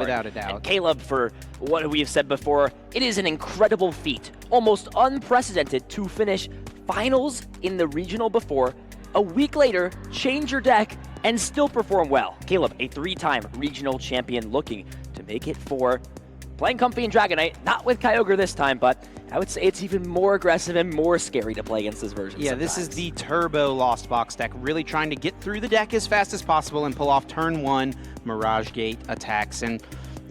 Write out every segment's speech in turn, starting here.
Without a doubt. And Caleb, for what we have said before, it is an incredible feat, almost unprecedented, to finish finals in the regional before, a week later, change your deck, and still perform well. Caleb, a 3-time regional champion, looking to make it for playing Comfey and Dragonite, not with Kyogre this time, but I would say it's even more aggressive and more scary to play against this version. Yeah, sometimes. This is the Turbo Lost Box deck, really trying to get through the deck as fast as possible and pull off turn 1 Mirage Gate attacks. And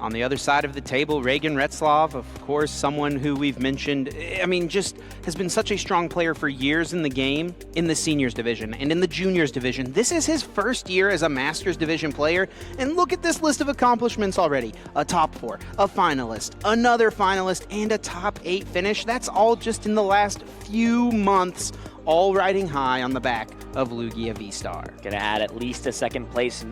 on the other side of the table, Regan Retzloff, of course, someone who we've mentioned, I mean, just has been such a strong player for years in the game, in the seniors division and in the juniors division. This is his first year as a Masters division player, and look at this list of accomplishments already. A top 4, a finalist, another finalist, and a top 8 finish. That's all just in the last few months, all riding high on the back of Lugia V-Star. Gonna add at least a second place,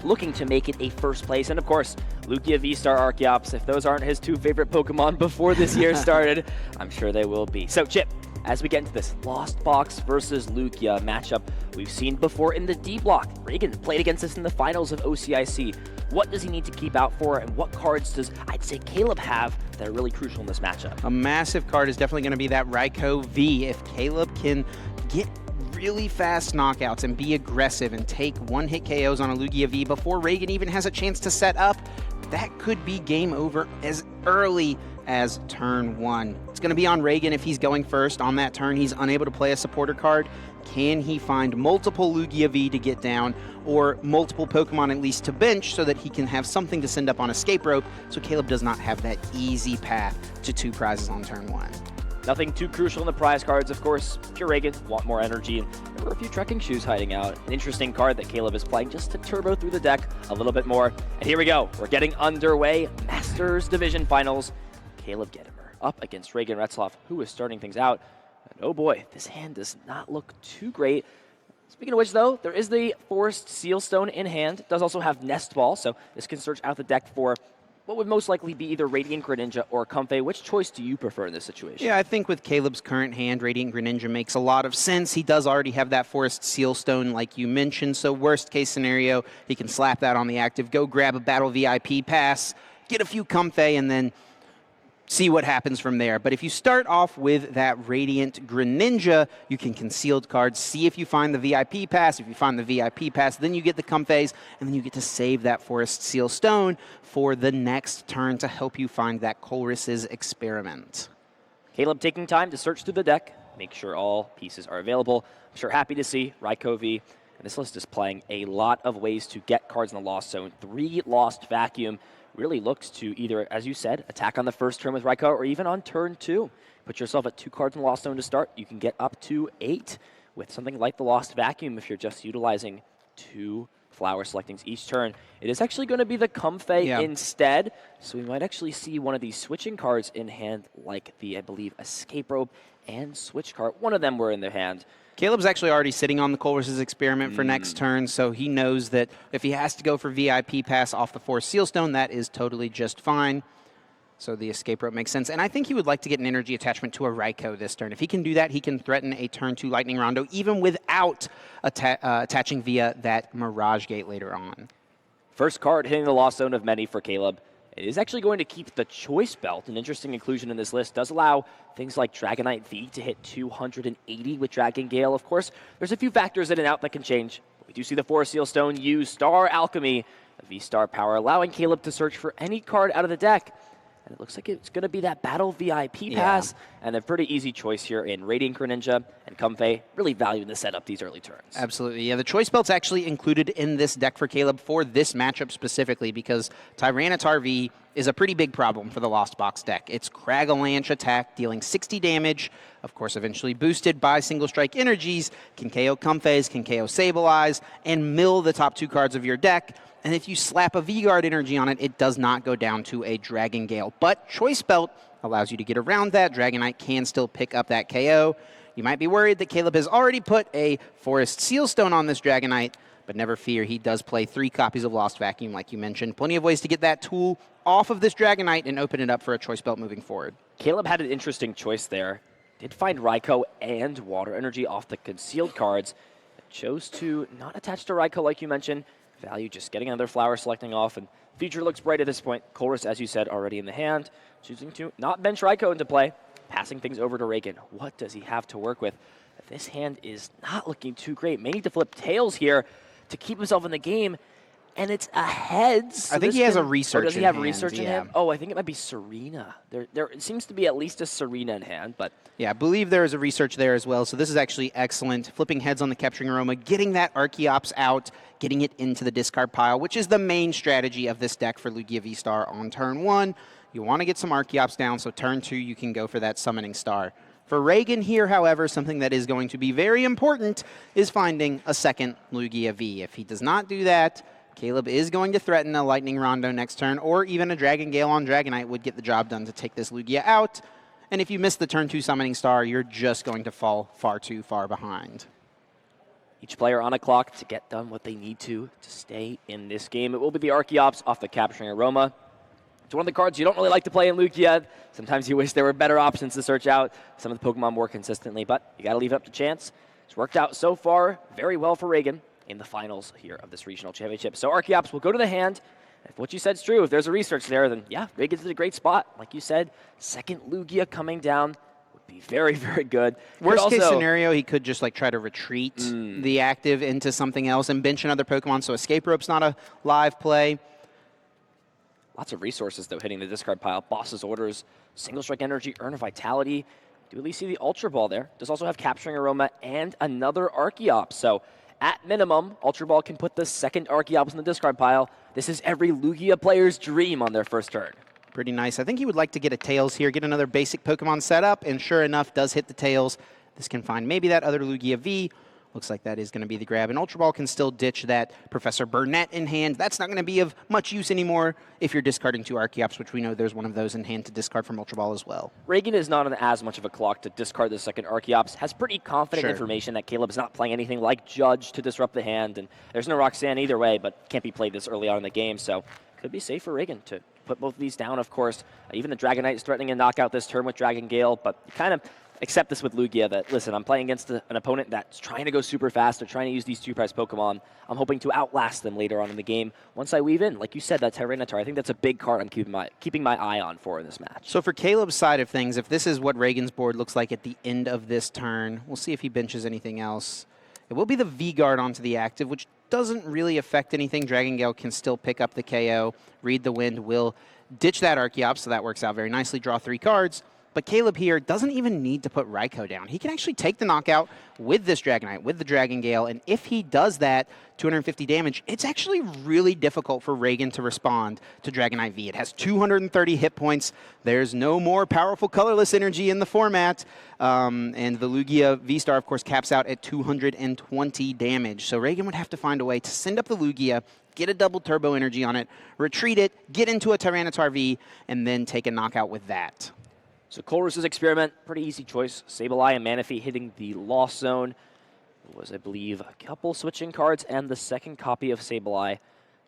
looking to make it a first place. And of course, Lugia V-Star Archeops, if those aren't his 2 favorite Pokemon before this year started, I'm sure they will be. So Chip, as we get into this Lost Box versus Lugia matchup we've seen before in the D block, Regan played against us in the finals of OCIC. What does he need to keep out for, and what cards does, I'd say, Caleb have that are really crucial in this matchup? A massive card is definitely going to be that Raikou V. If Caleb can get really fast knockouts and be aggressive and take one-hit KOs on a Lugia V before Regan even has a chance to set up, that could be game over as early as turn 1. It's going to be on Regan if he's going first. On that turn, he's unable to play a supporter card. Can he find multiple Lugia V to get down, or multiple Pokemon at least to bench, so that he can have something to send up on Escape Rope, so Caleb does not have that easy path to 2 prizes on turn 1. Nothing too crucial in the prize cards, of course. If you're Regan, want more energy, and there were a few trekking shoes hiding out. An interesting card that Caleb is playing just to turbo through the deck a little bit more. And here we go. We're getting underway. Masters Division Finals. Caleb Gedemer up against Regan Retzloff, who is starting things out. And oh boy, this hand does not look too great. Speaking of which, though, there is the Forest Sealstone in hand. It does also have Nest Ball, so this can search out the deck for what would most likely be either Radiant Greninja or Comfey. Which choice do you prefer in this situation? Yeah, I think with Caleb's current hand, Radiant Greninja makes a lot of sense. He does already have that Forest Sealstone like you mentioned, so worst case scenario, he can slap that on the active, go grab a Battle VIP pass, get a few Comfey, and then see what happens from there. But if you start off with that Radiant Greninja, you can concealed cards, see if you find the VIP pass. If you find the VIP pass, then you get the Comfeys, and then you get to save that Forest Seal Stone for the next turn to help you find that Colress's Experiment. Caleb taking time to search through the deck, make sure all pieces are available. I'm sure happy to see Raikou V. And this list is playing a lot of ways to get cards in the Lost Zone. 3 Lost Vacuum. Really looks to either, as you said, attack on the first turn with Raikou, or even on turn 2. Put yourself at 2 cards in the Lost Zone to start. You can get up to 8 with something like the Lost Vacuum if you're just utilizing 2 flower selectings each turn. It is actually going to be the Comfey instead, so we might actually see one of these switching cards in hand, like the, I believe, Escape Rope and Switch card. One of them were in their hand. Caleb's actually already sitting on the Colress's Experiment for next turn, so he knows that if he has to go for VIP pass off the Forest Sealstone, that is totally just fine. So the Escape Rope makes sense. And I think he would like to get an energy attachment to a Raikou this turn. If he can do that, he can threaten a turn 2 Lightning Rondo, even without attaching via that Mirage Gate later on. First card hitting the Lost Zone of many for Caleb. It is actually going to keep the Choice Belt. An interesting inclusion in this list. Does allow things like Dragonite V to hit 280 with Dragon Gale. Of course, there's a few factors in and out that can change. We do see the Forest Sealstone use Star Alchemy, a V-Star power, allowing Caleb to search for any card out of the deck. And it looks like it's going to be that Battle VIP pass, and a pretty easy choice here in Radiant Greninja and Comfey. Really valuing the setup these early turns. Absolutely. Yeah, the Choice Belt's actually included in this deck for Caleb for this matchup specifically, because Tyranitar V is a pretty big problem for the Lost Box deck. It's Cragalanche attack, dealing 60 damage, of course eventually boosted by Single Strike Energies, can KO Comfeys, can KO Sableye, and mill the top 2 cards of your deck. And if you slap a V-Guard energy on it, it does not go down to a Dragon Gale. But Choice Belt allows you to get around that. Dragonite can still pick up that KO. You might be worried that Caleb has already put a Forest Sealstone on this Dragonite, but never fear, he does play 3 copies of Lost Vacuum, like you mentioned. Plenty of ways to get that tool off of this Dragonite and open it up for a Choice Belt moving forward. Caleb had an interesting choice there. Did find Raikou and Water Energy off the concealed cards. Chose to not attach to Raikou, like you mentioned. value just getting another flower selecting off, and future looks bright at this point. Colress, as you said, already in the hand, choosing to not bench Raikou into play, passing things over to Regan. What does he have to work with? This hand is not looking too great. May need to flip tails here to keep himself in the game, and it's a heads. So I think he has a research. Does he have hand, research in hand? Oh, I think it might be Serena. There seems to be at least a Serena in hand, but yeah, I believe there is a research there as well. So this is actually excellent. Flipping heads on the Capturing Aroma, getting that Archeops out, getting it into the discard pile, which is the main strategy of this deck for Lugia V-Star on turn 1. You want to get some Archeops down, so turn 2 you can go for that Summoning Star. For Regan here, however, something that is going to be very important is finding a second Lugia V. If he does not do that, Caleb is going to threaten a Lightning Rondo next turn, or even a Dragon Gale on Dragonite would get the job done to take this Lugia out. And if you miss the turn 2 Summoning Star, you're just going to fall far too far behind. Each player on a clock to get done what they need to stay in this game. It will be the Archeops off the Capturing Aroma. It's one of the cards you don't really like to play in Lugia. Sometimes you wish there were better options to search out some of the Pokemon more consistently, but you got to leave it up to chance. It's worked out so far very well for Regan in the finals here of this regional championship. So Archeops will go to the hand. If what you said is true, if there's a research there, then yeah, Regan's in a great spot. Like you said, second Lugia coming down would be very, very good. Worst case scenario, he could just like try to retreat the active into something else and bench another Pokemon, so Escape Rope's not a live play. Lots of resources, though, hitting the discard pile. Boss's Orders, Single Strike Energy, Earn a Vitality. Do at least see the Ultra Ball there. Does also have Capturing Aroma and another Archeops. So at minimum, Ultra Ball can put the second Archeops in the discard pile. This is every Lugia player's dream on their first turn. Pretty nice. I think he would like to get a Tails here, get another basic Pokemon set up, and sure enough, does hit the Tails. This can find maybe that other Lugia V. Looks like that is going to be the grab. And Ultra Ball can still ditch that Professor Burnett in hand. That's not going to be of much use anymore if you're discarding 2 Archeops, which we know there's one of those in hand to discard from Ultra Ball as well. Regan is not on as much of a clock to discard the second Archeops. Has pretty confident information that Caleb is not playing anything like Judge to disrupt the hand. And there's no Roxanne either way, but can't be played this early on in the game. So could be safe for Regan to put both of these down, of course. Even the Dragonite is threatening a knockout this turn with Dragon Gale, but kind of accept this with Lugia that, listen, I'm playing against an opponent that's trying to go super fast. They're trying to use these 2-price Pokemon. I'm hoping to outlast them later on in the game. Once I weave in, like you said, that Tyranitar, I think that's a big card I'm keeping my eye on for in this match. So for Caleb's side of things, if this is what Regan's board looks like at the end of this turn, we'll see if he benches anything else. It will be the V-Guard onto the active, which doesn't really affect anything. Dragon Gale can still pick up the KO. Read the Wind will ditch that Archeops, so that works out very nicely. Draw 3 cards. But Caleb here doesn't even need to put Raikou down. He can actually take the knockout with this Dragonite, with the Dragon Gale, and if he does that, 250 damage, it's actually really difficult for Regan to respond to Dragonite V. It has 230 hit points. There's no more powerful colorless energy in the format, and the Lugia V-Star, of course, caps out at 220 damage. So Regan would have to find a way to send up the Lugia, get a double turbo energy on it, retreat it, get into a Tyranitar V, and then take a knockout with that. So Colress's experiment, pretty easy choice. Sableye and Manaphy hitting the Lost Zone. It was, I believe, a couple switching cards and the second copy of Sableye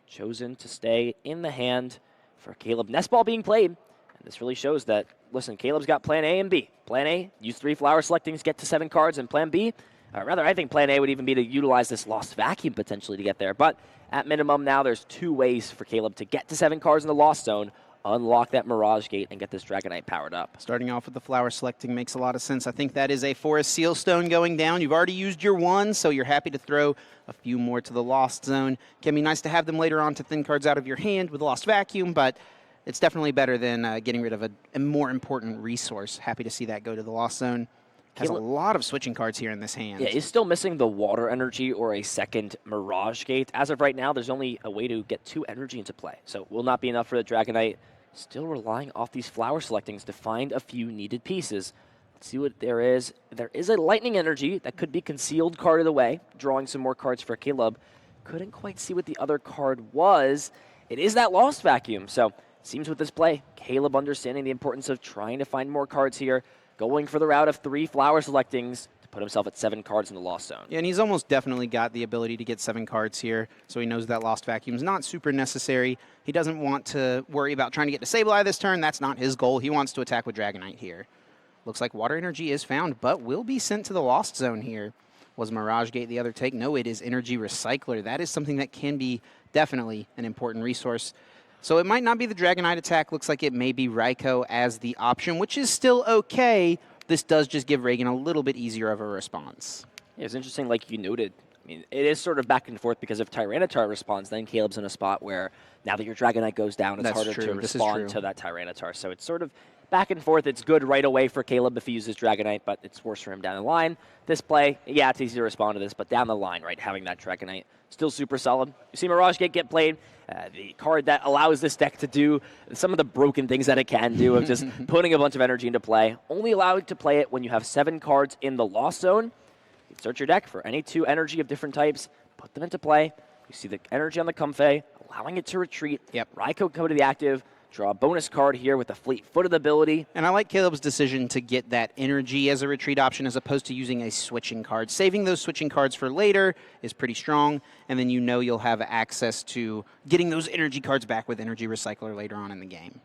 chosen to stay in the hand for Caleb. Nest Ball being played, and this really shows that, listen, Caleb's got Plan A and B. Plan A, use 3 flower selectings, get to 7 cards, and Plan B, rather, I think Plan A would even be to utilize this Lost Vacuum potentially to get there. But at minimum now, there's 2 ways for Caleb to get to 7 cards in the Lost Zone, unlock that Mirage Gate, and get this Dragonite powered up. Starting off with the flower selecting makes a lot of sense. I think that is a Forest Seal Stone going down. You've already used your 1, so you're happy to throw a few more to the Lost Zone. Can be nice to have them later on to thin cards out of your hand with Lost Vacuum, but it's definitely better than getting rid of a more important resource. Happy to see that go to the Lost Zone. Has a lot of switching cards here in this hand. Yeah, he's still missing the Water Energy or a second Mirage Gate. As of right now, there's only a way to get 2 energy into play, so will not be enough for the Dragonite. Still relying off these flower selectings to find a few needed pieces. Let's see what there is. There is a Lightning Energy that could be concealed carded away, drawing some more cards for Caleb. Couldn't quite see what the other card was. It is that Lost Vacuum. So seems with this play, Caleb understanding the importance of trying to find more cards here, going for the route of 3 flower selectings to put himself at 7 cards in the Lost Zone. Yeah, and he's almost definitely got the ability to get 7 cards here, so he knows that Lost Vacuum is not super necessary. He doesn't want to worry about trying to get to Sableye this turn. That's not his goal. He wants to attack with Dragonite here. Looks like Water Energy is found, but will be sent to the Lost Zone here. Was Mirage Gate the other take? No, it is Energy Recycler. That is something that can be definitely an important resource. So it might not be the Dragonite attack. Looks like it may be Raikou as the option, which is still okay. This does just give Regan a little bit easier of a response. Yeah, it's interesting, like you noted. I mean, it is sort of back and forth because if Tyranitar responds, then Caleb's in a spot where now that your Dragonite goes down, it's harder to respond to that Tyranitar. So it's sort of back and forth. It's good right away for Caleb if he uses Dragonite, but it's worse for him down the line. This play, yeah, it's easy to respond to this, but down the line, right, having that Dragonite, still super solid. You see Mirage Gate get played, the card that allows this deck to do some of the broken things that it can do of just putting a bunch of energy into play. Only allowed to play it when you have 7 cards in the Lost Zone. You search your deck for any 2 energy of different types, put them into play. You see the energy on the Comfey, allowing it to retreat. Yep. Raikou go to the active, draw a bonus card here with the fleet-footed ability. And I like Caleb's decision to get that energy as a retreat option as opposed to using a switching card. Saving those switching cards for later is pretty strong, and then you know you'll have access to getting those energy cards back with Energy Recycler later on in the game.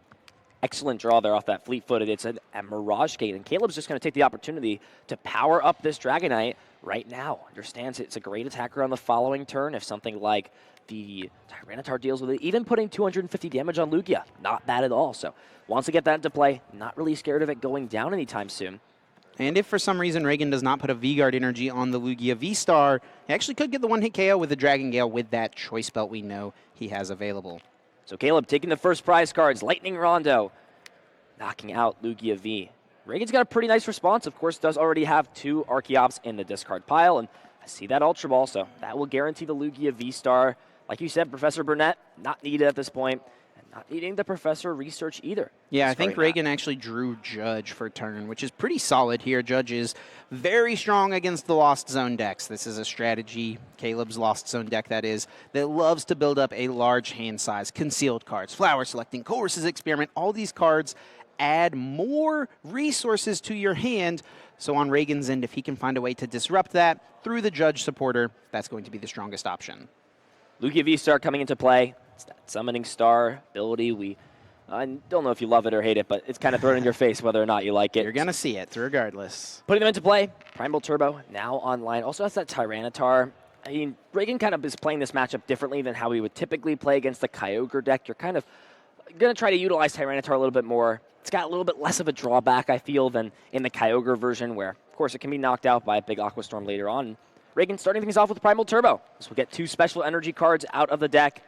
Excellent draw there off that fleet-footed. It's a Mirage Gate, and Caleb's just going to take the opportunity to power up this Dragonite right now. Understands it's a great attacker on the following turn. If something like the Tyranitar deals with it, even putting 250 damage on Lugia, not bad at all. So wants to get that into play, not really scared of it going down anytime soon. And if for some reason Regan does not put a V-Guard energy on the Lugia V-Star, he actually could get the one-hit KO with the Dragon Gale with that Choice Belt we know he has available. So Caleb taking the first prize cards, Lightning Rondo, knocking out Lugia V. Regan's got a pretty nice response. Of course, does already have 2 Archeops in the discard pile, and I see that Ultra Ball, so that will guarantee the Lugia V-Star. Like you said, Professor Burnett, not needed at this point, and not needing the Professor research either. Yeah, I think Regan actually drew Judge for turn, which is pretty solid here. Judge is very strong against the Lost Zone decks. This is a strategy, Caleb's Lost Zone deck that is, that loves to build up a large hand size. Concealed cards, Flower Selecting, Chorus's Experiment, all these cards add more resources to your hand. So on Regan's end, if he can find a way to disrupt that through the Judge supporter, that's going to be the strongest option. Lugia V-Star coming into play. It's that Summoning Star ability. I don't know if you love it or hate it, but it's kind of thrown in your face whether or not you like it. You're going to see it regardless. Putting them into play. Primal Turbo now online. Also has that Tyranitar. I mean, Regan kind of is playing this matchup differently than how we would typically play against the Kyogre deck. You're kind of going to try to utilize Tyranitar a little bit more. It's got a little bit less of a drawback, I feel, than in the Kyogre version, where, of course, it can be knocked out by a big Aqua Storm later on. Regan starting things off with Primal Turbo. This will get 2 special energy cards out of the deck.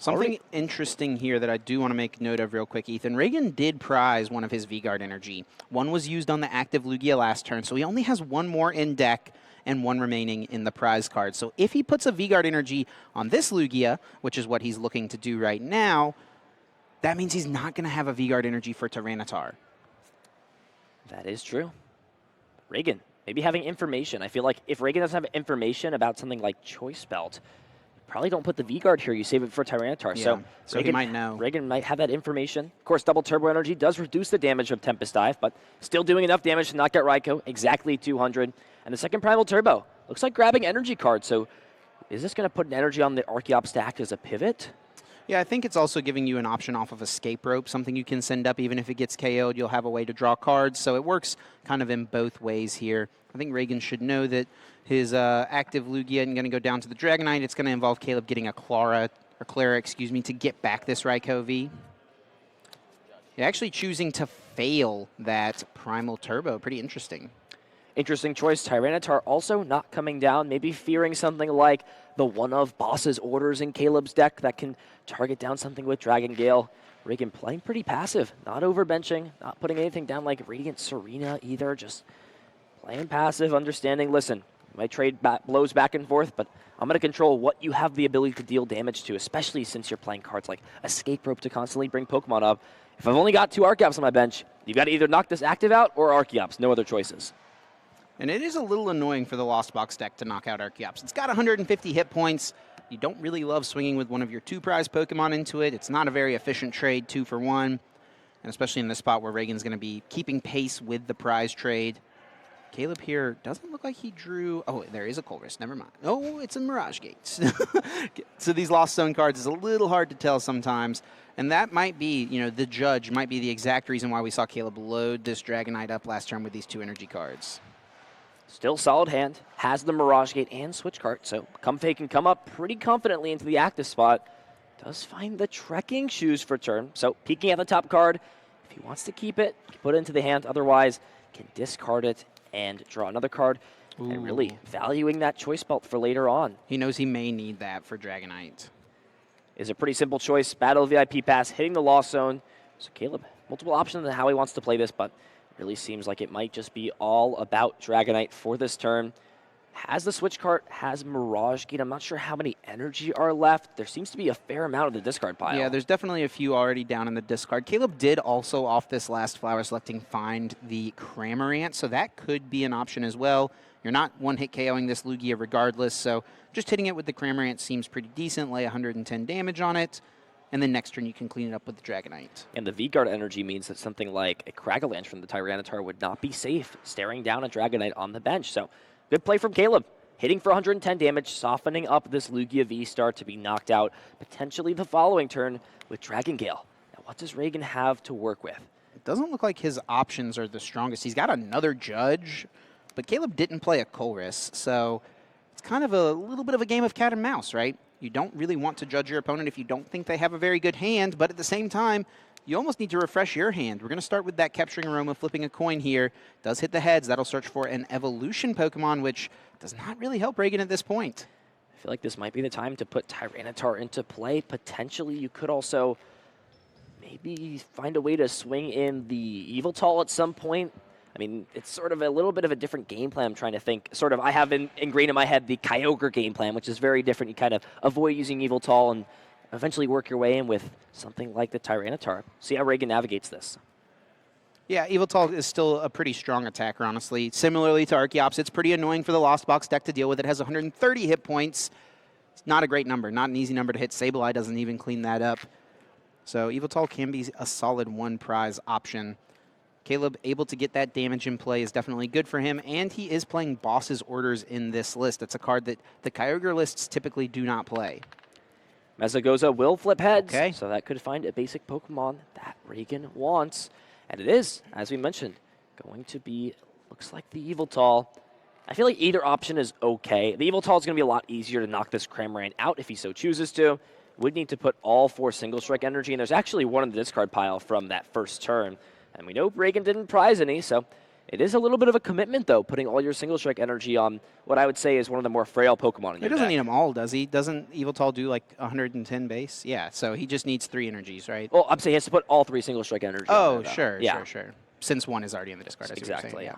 Something interesting here that I do want to make note of real quick, Ethan. Regan did prize one of his V-Guard energy. One was used on the active Lugia last turn, so he only has 1 more in deck and 1 remaining in the prize card. So if he puts a V-Guard energy on this Lugia, which is what he's looking to do right now, that means he's not going to have a V-Guard energy for Tyranitar. That is true. Regan, maybe having information. I feel like if Regan doesn't have information about something like Choice Belt, probably don't put the V-Guard here. You save it for Tyranitar. Yeah, so Regan, he might know. Regan might have that information. Of course, double Turbo Energy does reduce the damage of Tempest Dive, but still doing enough damage to knock out Raikou, exactly 200. And the second Primal Turbo looks like grabbing energy cards. So is this going to put an energy on the Archeops stack as a pivot? Yeah, I think it's also giving you an option off of Escape Rope, something you can send up even if it gets KO'd. You'll have a way to draw cards, so it works kind of in both ways here. I think Regan should know that his active Lugia isn't going to go down to the Dragonite. It's going to involve Caleb getting a Clara, to get back this Raikou V. You're actually choosing to fail that Primal Turbo. Pretty interesting. Interesting choice. Tyranitar also not coming down, maybe fearing something like the one-of Boss's Orders in Caleb's deck that can target down something with Dragon Gale. Regan playing pretty passive, not overbenching, not putting anything down like Radiant Serena either, just playing passive, understanding, listen, might trade blows back and forth, but I'm going to control what you have the ability to deal damage to, especially since you're playing cards like Escape Rope to constantly bring Pokemon up. If I've only got 2 Archeops on my bench, you've got to either knock this active out or Archeops, no other choices. And it is a little annoying for the Lost Box deck to knock out Archeops. It's got 150 hit points. You don't really love swinging with one of your 2 prize Pokemon into it. It's not a very efficient trade, 2 for 1. And especially in this spot where Regan's going to be keeping pace with the prize trade. Caleb here doesn't look like he drew... Oh, there is a Colress. Never mind. Oh, it's a Mirage Gate. So these Lost Zone cards is a little hard to tell sometimes. And that might be, the Judge might be the exact reason why we saw Caleb load this Dragonite up last turn with these 2 energy cards. Still solid hand, has the Mirage Gate and Switch Cart, so Comfey can come up pretty confidently into the active spot. Does find the trekking shoes for turn. So peeking at the top card. If he wants to keep it, put it into the hand. Otherwise, can discard it and draw another card. Ooh. And really valuing that choice belt for later on. He knows he may need that for Dragonite. Is a pretty simple choice. Battle VIP pass, hitting the Lost Zone. So Caleb, multiple options on how he wants to play this, but really seems like it might just be all about Dragonite for this turn. Has the switch card, has Mirage Gate. I'm not sure how many energy are left. There seems to be a fair amount of the discard pile. Yeah, there's definitely a few already down in the discard. Caleb did also, off this last flower selecting, find the Cramorant, so that could be an option as well. You're not one-hit KOing this Lugia regardless, so just hitting it with the Cramorant seems pretty decent. Lay 110 damage on it, and then next turn you can clean it up with the Dragonite. And the V-Guard energy means that something like a Cragalanche from the Tyranitar would not be safe, staring down a Dragonite on the bench. So good play from Caleb. Hitting for 110 damage, softening up this Lugia V-Star to be knocked out potentially the following turn with Dragon Gale. Now, what does Regan have to work with? It doesn't look like his options are the strongest. He's got another Judge, but Caleb didn't play a Colress, so it's kind of a little bit of a game of cat and mouse, right? You don't really want to judge your opponent if you don't think they have a very good hand, but at the same time, you almost need to refresh your hand. We're going to start with that Capturing Aroma, flipping a coin here. Does hit the heads. That'll search for an Evolution Pokemon, which does not really help Regan at this point. I feel like this might be the time to put Tyranitar into play. Potentially, you could also maybe find a way to swing in the Yveltal at some point. I mean, it's sort of a little bit of a different game plan. I'm trying to think. Sort of, I have ingrained in my head the Kyogre game plan, which is very different. You kind of avoid using Yveltal and eventually work your way in with something like the Tyranitar. See how Regan navigates this. Yeah, Yveltal is still a pretty strong attacker, honestly. Similarly to Archeops, it's pretty annoying for the Lost Box deck to deal with. It has 130 hit points. It's not a great number, not an easy number to hit. Sableye doesn't even clean that up. So Yveltal can be a solid one prize option. Caleb able to get that damage in play is definitely good for him, and he is playing Boss's Orders in this list. It's a card that the Kyogre lists typically do not play. Mesagoza will flip heads, Okay. so that could find a basic Pokemon that Regan wants. And it is, as we mentioned, going to be, looks like the Yveltal. I feel like either option is okay. The Yveltal is going to be a lot easier to knock this Cramorant out if he so chooses to. Would need to put all 4 Single Strike energy, and there's actually one in the discard pile from that first turn. And we know Regan didn't prize any, so it is a little bit of a commitment, though, putting all your Single Strike energy on what I would say is one of the more frail Pokemon in your He doesn't deck. need them all, does he? Doesn't Yveltal do like 110 base? Yeah, so he just needs 3 energies, right? Well, I'm saying he has to put all 3 Single Strike energy Oh, on there, though. sure, Yeah. sure. Since 1 is already in the discard, as you were saying, Exactly. yeah.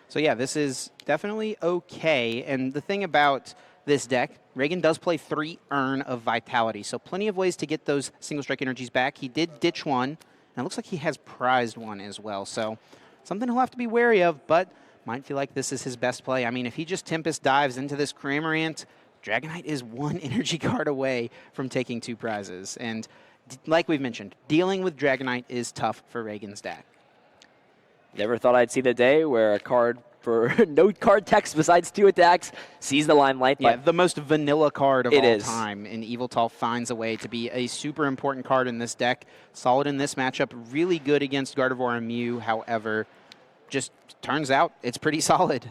So yeah, this is definitely okay. And the thing about this deck, Regan does play 3 Urn of Vitality, so plenty of ways to get those Single Strike energies back. He did ditch 1, and it looks like he has prized 1 as well. So something he'll have to be wary of, but might feel like this is his best play. I mean, if he just Tempest dives into this Cramorant, Dragonite is 1 energy card away from taking 2 prizes. And like we've mentioned, dealing with Dragonite is tough for Regan's deck. Never thought I'd see the day where a card for no card text besides 2 attacks sees the limelight. Yeah, But the most vanilla card of It all is. time, and Yveltal finds a way to be a super important card in this deck. Solid in this matchup, really good against Gardevoir and Mew, however, just turns out it's pretty solid.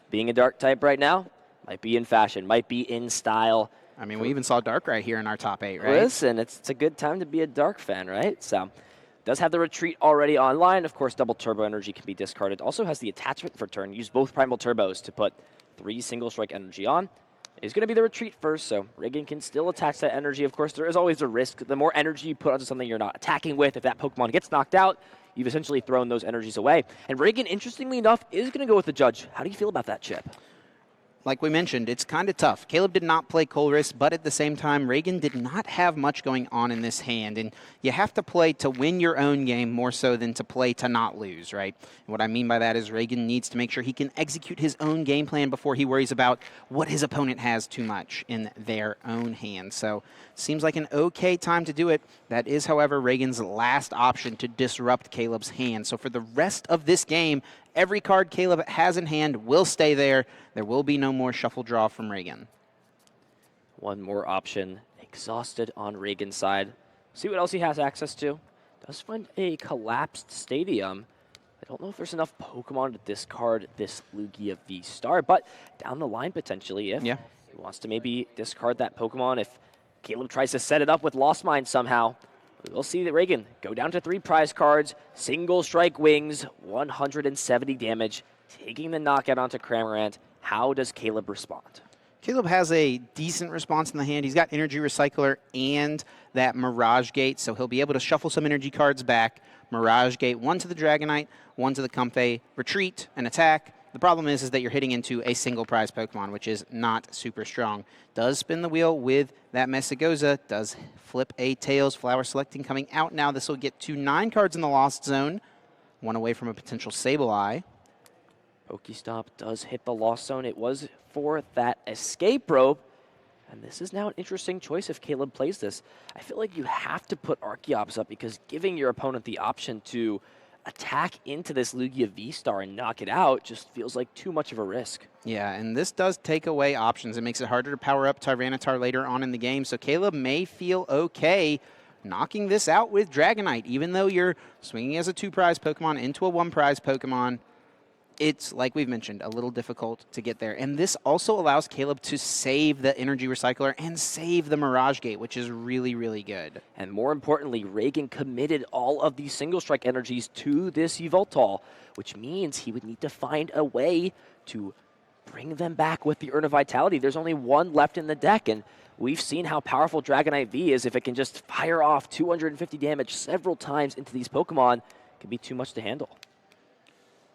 being a dark type right now might be in fashion, might be in style. I mean, we even saw Darkrai here in our top 8, right? Listen, it's a good time to be a dark fan, right? So, does have the retreat already online. Of course, double turbo energy can be discarded. Also has the attachment for turn. Use both primal turbos to put 3 Single Strike energy on. It's going to be the retreat first, so Regan can still attach that energy. Of course, there is always a risk. The more energy you put onto something you're not attacking with, if that Pokemon gets knocked out, you've essentially thrown those energies away. And Regan, interestingly enough, is going to go with the Judge. How do you feel about that, Chip? Like we mentioned, it's kind of tough. Caleb did not play Colress, but at the same time, Regan did not have much going on in this hand. And you have to play to win your own game more so than to play to not lose, right? And what I mean by that is Regan needs to make sure he can execute his own game plan before he worries about what his opponent has too much in their own hand. So seems like an okay time to do it. That is, however, Regan's last option to disrupt Caleb's hand. So for the rest of this game, every card Caleb has in hand will stay there. There will be no more shuffle draw from Regan. One more option. Exhausted on Regan's side. See what else he has access to. Does find a collapsed stadium. I don't know if there's enough Pokemon to discard this Lugia V-Star, but down the line potentially if Yeah. he wants to maybe discard that Pokemon if Caleb tries to set it up with Lost Mine somehow. We'll see that Regan go down to 3 prize cards, single strike wings, 170 damage, taking the knockout onto Cramorant. How does Caleb respond? Caleb has a decent response in the hand. He's got Energy Recycler and that Mirage Gate, so he'll be able to shuffle some energy cards back. Mirage Gate, 1 to the Dragonite, 1 to the Comfey, retreat, and attack. The problem is that you're hitting into a single prize Pokemon, which is not super strong. Does spin the wheel with that Messagoza, does flip a Tails, Flower Selecting coming out now. This will get to 9 cards in the Lost Zone, 1 away from a potential Sableye. Pokestop does hit the Lost Zone. It was for that escape rope. And this is now an interesting choice if Caleb plays this. I feel like you have to put Archeops up because giving your opponent the option to attack into this Lugia V-Star and knock it out just feels like too much of a risk. Yeah, and this does take away options. It makes it harder to power up Tyranitar later on in the game. So Caleb may feel okay knocking this out with Dragonite, even though you're swinging as a 2-prize Pokemon into a 1-prize Pokemon. It's, like we've mentioned, a little difficult to get there. And this also allows Caleb to save the Energy Recycler and save the Mirage Gate, which is really, really good. And more importantly, Regan committed all of these single strike energies to this Yveltal, which means he would need to find a way to bring them back with the Urn of Vitality. There's only 1 left in the deck, and we've seen how powerful Dragonite V is. If it can just fire off 250 damage several times into these Pokemon, it can be too much to handle.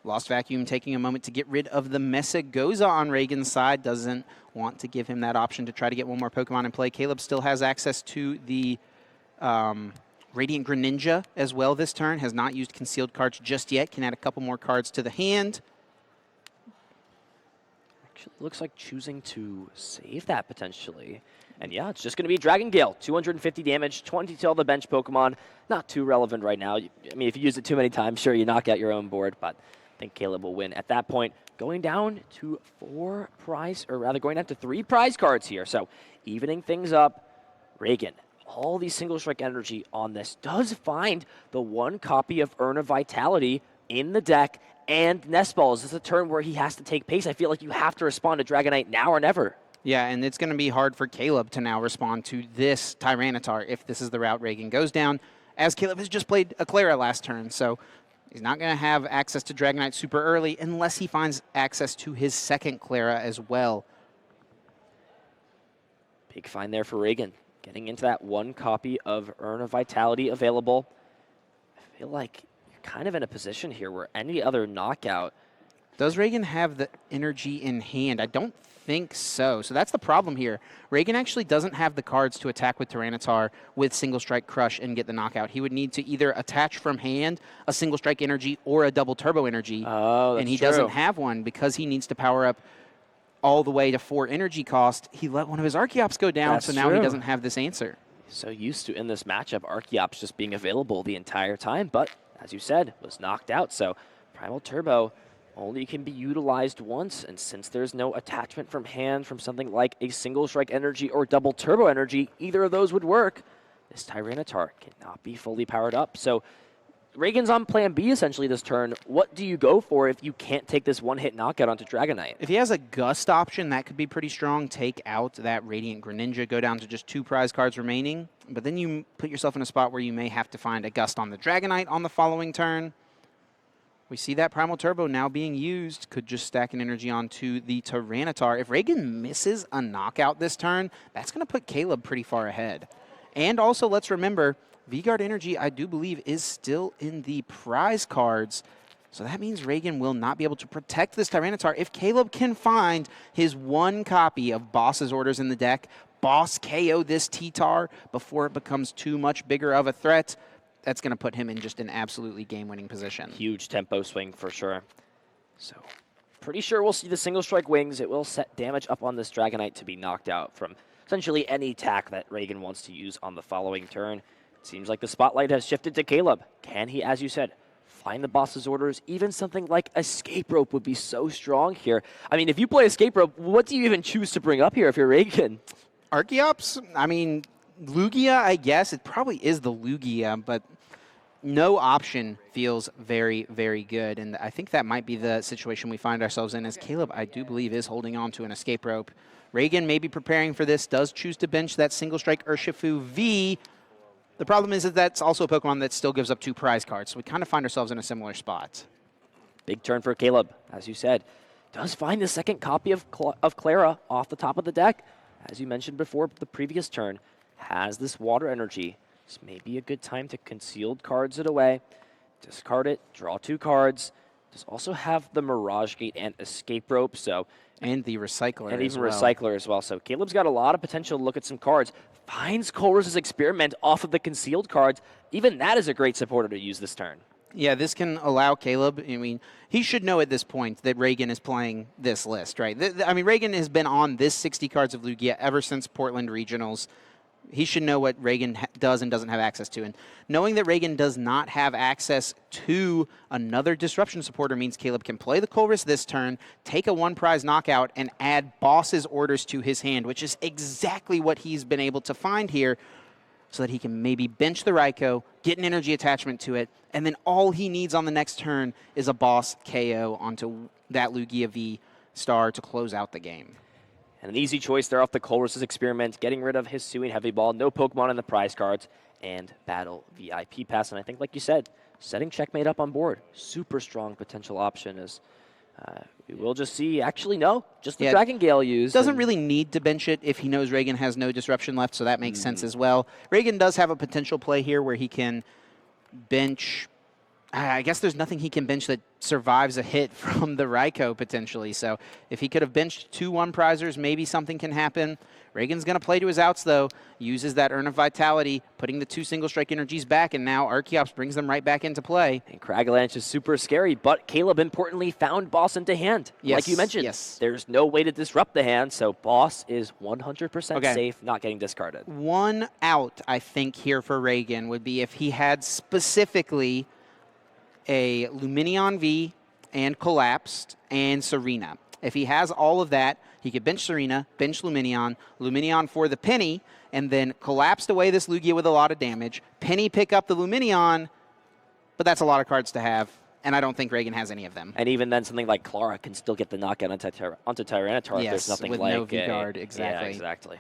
Lost Vacuum taking a moment to get rid of the Messagoza on Regan's side. Doesn't want to give him that option to try to get 1 more Pokemon in play. Caleb still has access to the Radiant Greninja as well this turn. Has not used concealed cards just yet. Can add a couple more cards to the hand. Actually, looks like choosing to save that potentially. And yeah, it's just going to be Dragon Gale. 250 damage, 20 to all the bench Pokemon. Not too relevant right now. I mean, if you use it too many times, sure, you knock out your own board, but I think Caleb will win at that point. Going down to 3 prize cards here. So evening things up. Regan, all these single strike energy on this, does find the 1 copy of Urn of Vitality in the deck and Nest Balls. This is a turn where he has to take pace. I feel like you have to respond to Dragonite now or never. Yeah, and it's going to be hard for Caleb to now respond to this Tyranitar if this is the route Regan goes down, as Caleb has just played a Clara last turn, so he's not going to have access to Dragonite super early unless he finds access to his second Clara as well. Big find there for Regan, getting into that 1 copy of Urn of Vitality available. I feel like you're kind of in a position here where any other knockout... Does Regan have the energy in hand? I don't think so. So that's the problem here. Regan actually doesn't have the cards to attack with Tyranitar with Single Strike Crush and get the knockout. He would need to either attach from hand a Single Strike Energy or a Double Turbo Energy. Oh, that's and he true. doesn't have one because he needs to power up all the way to 4 energy cost. He let one of his Archeops go down, That's so now true. he doesn't have this answer. So used to, in this matchup, Archeops just being available the entire time, but as you said, was knocked out. So Primal Turbo only can be utilized once, and since there's no attachment from hand from something like a Single Strike Energy or Double Turbo Energy, either of those would work. This Tyranitar cannot be fully powered up. So Regan's on plan B essentially this turn. What do you go for if you can't take this 1-hit knockout onto Dragonite? If he has a Gust option, that could be pretty strong. Take out that Radiant Greninja, go down to just 2 prize cards remaining. But then you put yourself in a spot where you may have to find a Gust on the Dragonite on the following turn. We see that Primal Turbo now being used. Could just stack an energy onto the Tyranitar. If Regan misses a knockout this turn, that's going to put Caleb pretty far ahead. And also, let's remember, V-Guard Energy, I do believe, is still in the prize cards. So that means Regan will not be able to protect this Tyranitar. If Caleb can find his 1 copy of Boss's Orders in the deck, Boss KO this T-Tar before it becomes too much bigger of a threat, that's going to put him in just an absolutely game-winning position. Huge tempo swing for sure. So pretty sure we'll see the Single Strike Wings. It will set damage up on this Dragonite to be knocked out from essentially any attack that Regan wants to use on the following turn. It seems like the spotlight has shifted to Caleb. Can he, as you said, find the Boss's Orders? Even something like Escape Rope would be so strong here. I mean, if you play Escape Rope, what do you even choose to bring up here if you're Regan? Archeops? I mean, Lugia, I guess. It probably is the Lugia, but no option feels very, very good. And I think that might be the situation we find ourselves in, as Caleb, I do believe, is holding on to an Escape Rope. Regan may be preparing for this, does choose to bench that single strike Urshifu V. The problem is that that's also a Pokemon that still gives up 2 prize cards, so we kind of find ourselves in a similar spot. Big turn for Caleb, as you said. Does find the second copy of Clara off the top of the deck. As you mentioned before, the previous turn has this water energy. This may be a good time to concealed cards it away. Discard it, draw 2 cards. Does also have the Mirage Gate and Escape Rope, so... And the Recycler And as even well. Recycler as well. So Caleb's got a lot of potential to look at some cards. Finds Colress's Experiment off of the concealed cards. Even that is a great supporter to use this turn. Yeah, this can allow Caleb, I mean, he should know at this point that Regan is playing this list, right? I mean, Regan has been on this 60 cards of Lugia ever since Portland Regionals. He should know what Regan does and doesn't have access to. And knowing that Regan does not have access to another Disruption supporter means Caleb can play the Colress this turn, take a 1-prize knockout, and add Boss's orders to his hand, which is exactly what he's been able to find here, so that he can maybe bench the Raikou, get an energy attachment to it, and then all he needs on the next turn is a Boss KO onto that Lugia V star to close out the game. And an easy choice there off the Colress's Experiment, getting rid of his Hisuian Heavy Ball, no Pokemon in the prize cards, and Battle VIP Pass. And I think, like you said, setting Checkmate up on board. Super strong potential option as we will just see, actually, no, just the Dragon Gale used. Doesn't really need to bench it if he knows Regan has no Disruption left, so that makes sense as well. Regan does have a potential play here where he can bench... I guess there's nothing he can bench that survives a hit from the Raikou, potentially. So if he could have benched 2 1-prizers, maybe something can happen. Regan's going to play to his outs, though. Uses that Urn of Vitality, putting the 2 single-strike energies back, and now Archeops brings them right back into play. And Cragalanche is super scary, but Caleb, importantly, found Boss into hand. Yes, like you mentioned, yes. There's no way to disrupt the hand, so Boss is 100% safe, not getting discarded. One out, I think, here for Regan would be if he had specifically a Lumineon V and Collapsed and Serena. If he has all of that, he could bench Serena, bench Lumineon, Lumineon for the Penny, and then Collapsed away this Lugia with a lot of damage. Penny pick up the Lumineon, but that's a lot of cards to have, and I don't think Regan has any of them. And even then, something like Clara can still get the knockout onto Tyranitar if there's nothing with like no V-Guard, exactly. Yeah, exactly.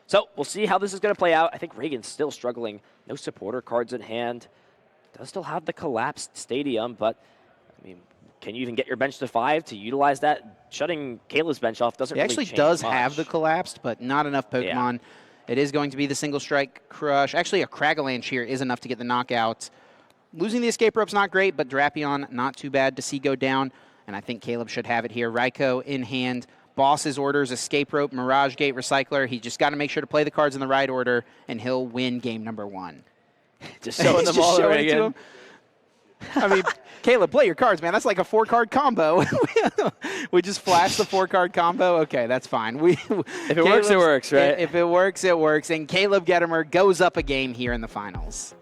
So we'll see how this is going to play out. I think Regan's still struggling. No supporter cards in hand. Does still have the Collapsed Stadium, but, I mean, can you even get your bench to 5 to utilize that? Shutting Caleb's bench off doesn't really change much. He actually does have the Collapsed, but not enough Pokemon. Yeah. It is going to be the Single Strike Crush. Actually, a Cragalanche here is enough to get the knockout. Losing the Escape Rope's not great, but Drapion not too bad to see go down, and I think Caleb should have it here. Raikou in hand. Boss's orders, Escape Rope, Mirage Gate, Recycler. He just got to make sure to play the cards in the right order, and he'll win game number 1. Just showing them all to him. I mean, Caleb, play your cards, man. That's like a 4-card combo. We just flashed the 4-card combo. Okay, that's fine. If it works, it works, right? If it works, it works. And Caleb Gedemer goes up a game here in the finals.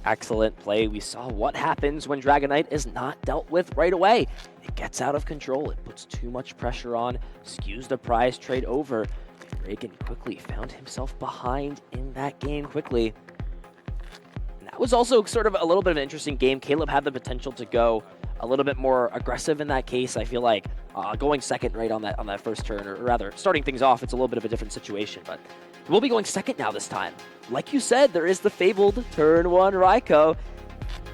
Excellent play. We saw what happens when Dragonite is not dealt with right away. It gets out of control. It puts too much pressure on, skews the prize trade over. Regan quickly found himself behind in that game quickly. It was also sort of a little bit of an interesting game. Caleb had the potential to go a little bit more aggressive in that case. I feel like going second right on that first turn, or rather starting things off, it's a little bit of a different situation. But we'll be going second now this time. Like you said, there is the fabled turn 1 Raikou.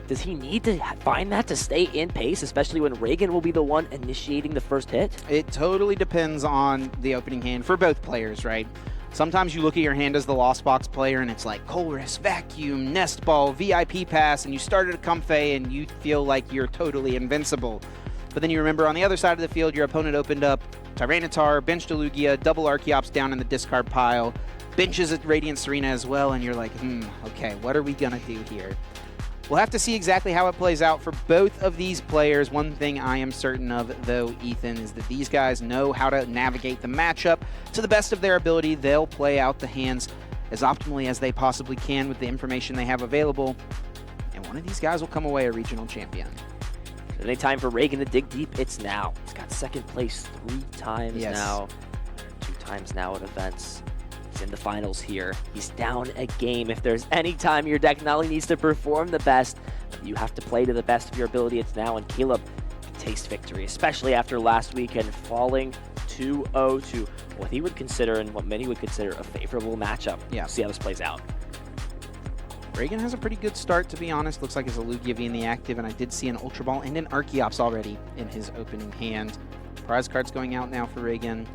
Does he need to find that to stay in pace, especially when Regan will be the one initiating the first hit? It totally depends on the opening hand for both players, right? Sometimes you look at your hand as the Lost Box player and it's like Colress, Vacuum, Nest Ball, VIP Pass, and you started a Comfey and you feel like you're totally invincible. But then you remember on the other side of the field, your opponent opened up Tyranitar, benched a Lugia, double Archeops down in the discard pile, benches at Radiant Serena as well, and you're like, okay, what are we going to do here? We'll have to see exactly how it plays out for both of these players. One thing I am certain of, though, Ethan, is that these guys know how to navigate the matchup to the best of their ability. They'll play out the hands as optimally as they possibly can with the information they have available, and one of these guys will come away a regional champion. Any time for Regan to dig deep, it's now. He's got second place 3 times now, 2 times now at events. He's in the finals here. He's down a game. If there's any time your deck not only needs to perform the best, but you have to play to the best of your ability, it's now. And Caleb can taste victory, especially after last weekend falling 2-0 to what he would consider and what many would consider a favorable matchup. Yeah. See how this plays out. Regan has a pretty good start, to be honest. Looks like it's a Lugia V in the active, and I did see an Ultra Ball and an Archeops already in his opening hand. Prize cards going out now for Regan.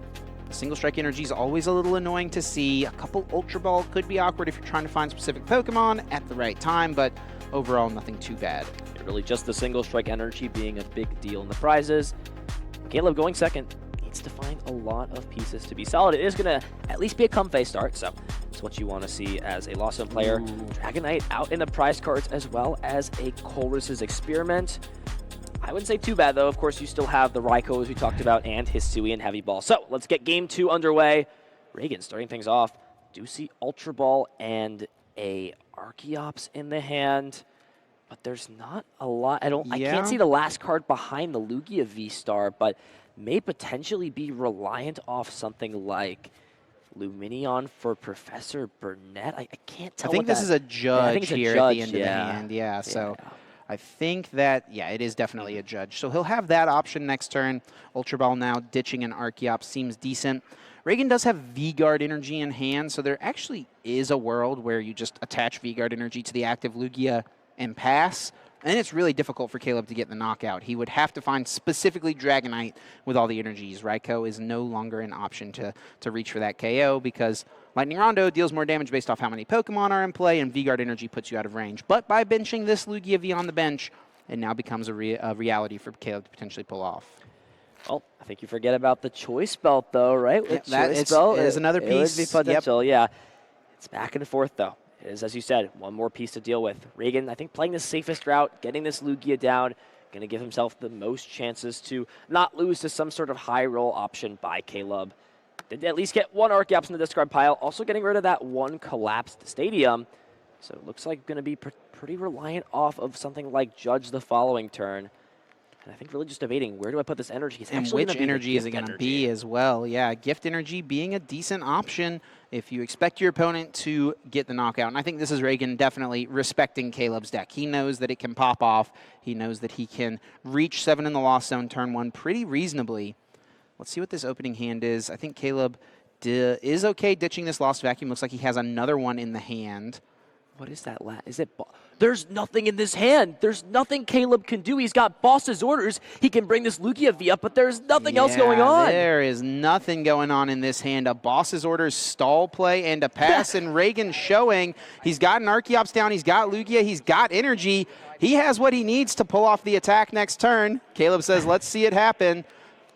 Single Strike Energy is always a little annoying to see. A couple Ultra Ball could be awkward if you're trying to find specific Pokemon at the right time, but overall, nothing too bad. Really just the Single Strike Energy being a big deal in the prizes. Caleb going second needs to find a lot of pieces to be solid. It is going to at least be a Comfey start, so it's what you want to see as a Lost Zone player. Dragonite out in the prize cards as well as a Colress's Experiment. I wouldn't say too bad, though. Of course, you still have the Raikou, as we talked about, and Hisui and Heavy Ball. So let's get Game 2 underway. Regan starting things off. Do see Ultra Ball and a Archeops in the hand, but there's not a lot. I can't see the last card behind the Lugia V-Star, but may potentially be reliant off something like Luminion for Professor Burnett. I can't tell. I think this is a judge here at the end of the hand. Yeah. So I think that, it is definitely a judge. So he'll have that option next turn. Ultra Ball now ditching an Archeops seems decent. Regan does have V-Guard Energy in hand, so there actually is a world where you just attach V-Guard Energy to the active Lugia and pass. And it's really difficult for Caleb to get the knockout. He would have to find specifically Dragonite with all the energies. Raikou is no longer an option to reach for that KO because Lightning Rondo deals more damage based off how many Pokemon are in play, and V-Guard Energy puts you out of range. But by benching this Lugia V on the bench, it now becomes a reality for Caleb to potentially pull off. Well, I think you forget about the Choice Belt, though, right? With Choice Belt is another piece. It would be potential, yeah. It's back and forth, though. It is, as you said, one more piece to deal with. Regan, I think, playing the safest route, getting this Lugia down, going to give himself the most chances to not lose to some sort of high roll option by Caleb. Did at least get one Archeops in the discard pile, also getting rid of that one collapsed stadium. So it looks like going to be pretty reliant off of something like Judge the following turn. And I think really just debating, where do I put this energy? It's and which energy is it going to be as well? Yeah, Gift Energy being a decent option if you expect your opponent to get the knockout. And I think this is Regan definitely respecting Caleb's deck. He knows that it can pop off. He knows that he can reach 7 in the Lost Zone turn 1 pretty reasonably. Let's see what this opening hand is. I think Caleb is okay ditching this Lost Vacuum. Looks like he has another one in the hand. What is that? Is it? There's nothing in this hand. There's nothing Caleb can do. He's got Boss's orders. He can bring this Lugia V up, but there's nothing else going on. There is nothing going on in this hand. A Boss's orders stall play and a pass, and Regan showing he's got an Archeops down. He's got Lugia. He's got energy. He has what he needs to pull off the attack next turn. Caleb says, let's see it happen.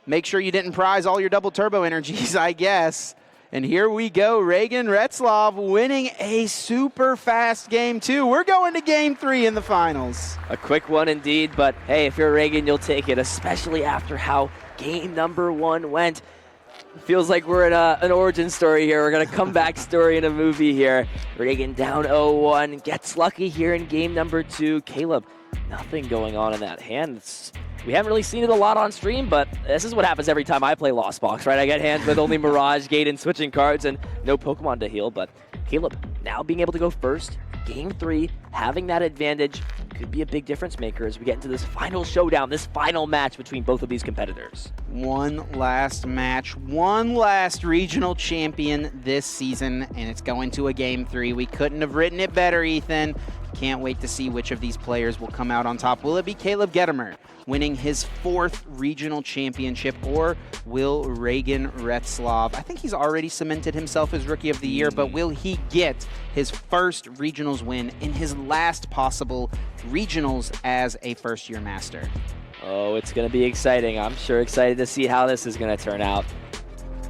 Make sure you didn't prize all your double turbo energies, I guess. And here we go, Regan Retzloff winning a super fast Game 2. We're going to Game 3 in the finals. A quick one indeed, but hey, if you're Regan, you'll take it, especially after how Game number 1 went. Feels like we're in an origin story here. We're going to come back story in a movie here. Regan down 0-1, gets lucky here in Game number 2. Caleb, nothing going on in that hand. We haven't really seen it a lot on stream, but this is what happens every time I play Lost Box, right? I get hands with only Mirage, Gate, and switching cards, and no Pokemon to heal. But Caleb now being able to go first, Game 3, having that advantage, could be a big difference maker as we get into this final showdown, this final match between both of these competitors. One last match, one last regional champion this season, and it's going to a Game 3. We couldn't have written it better, Ethan. Can't wait to see which of these players will come out on top. Will it be Caleb Gedemer winning his 4th regional championship, or will Regan Retzloff? I think he's already cemented himself as Rookie of the Year, but will he get his first regionals win in his last possible regionals as a first-year master? Oh, it's going to be exciting. I'm sure excited to see how this is going to turn out.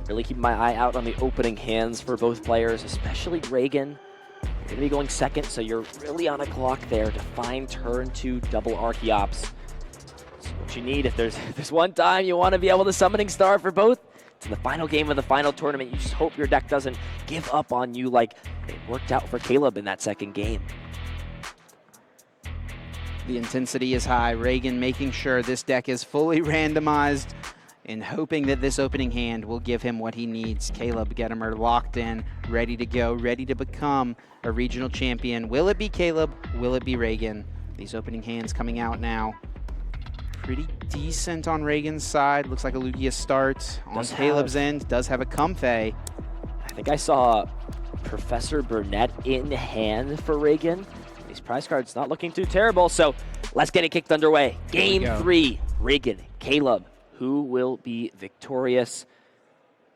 Really keeping my eye out on the opening hands for both players, especially Regan. You're going to be going second, so you're really on a clock there to find turn 2 double Archeops. So what you need, if there's one time you want to be able to Summoning Star for both, it's in the final game of the final tournament. You just hope your deck doesn't give up on you like it worked out for Caleb in that second game. The intensity is high. Regan making sure this deck is fully randomized and hoping that this opening hand will give him what he needs. Caleb Gedemer locked in, ready to go, ready to become a regional champion. Will it be Caleb? Will it be Regan? These opening hands coming out now. Pretty decent on Regan's side. Looks like a Lugia start. On Caleb's end, does have a Comfey. I think I saw Professor Burnett in hand for Regan. These prize cards not looking too terrible, so let's get it kicked underway. Game 3, Regan, Caleb. Who will be victorious?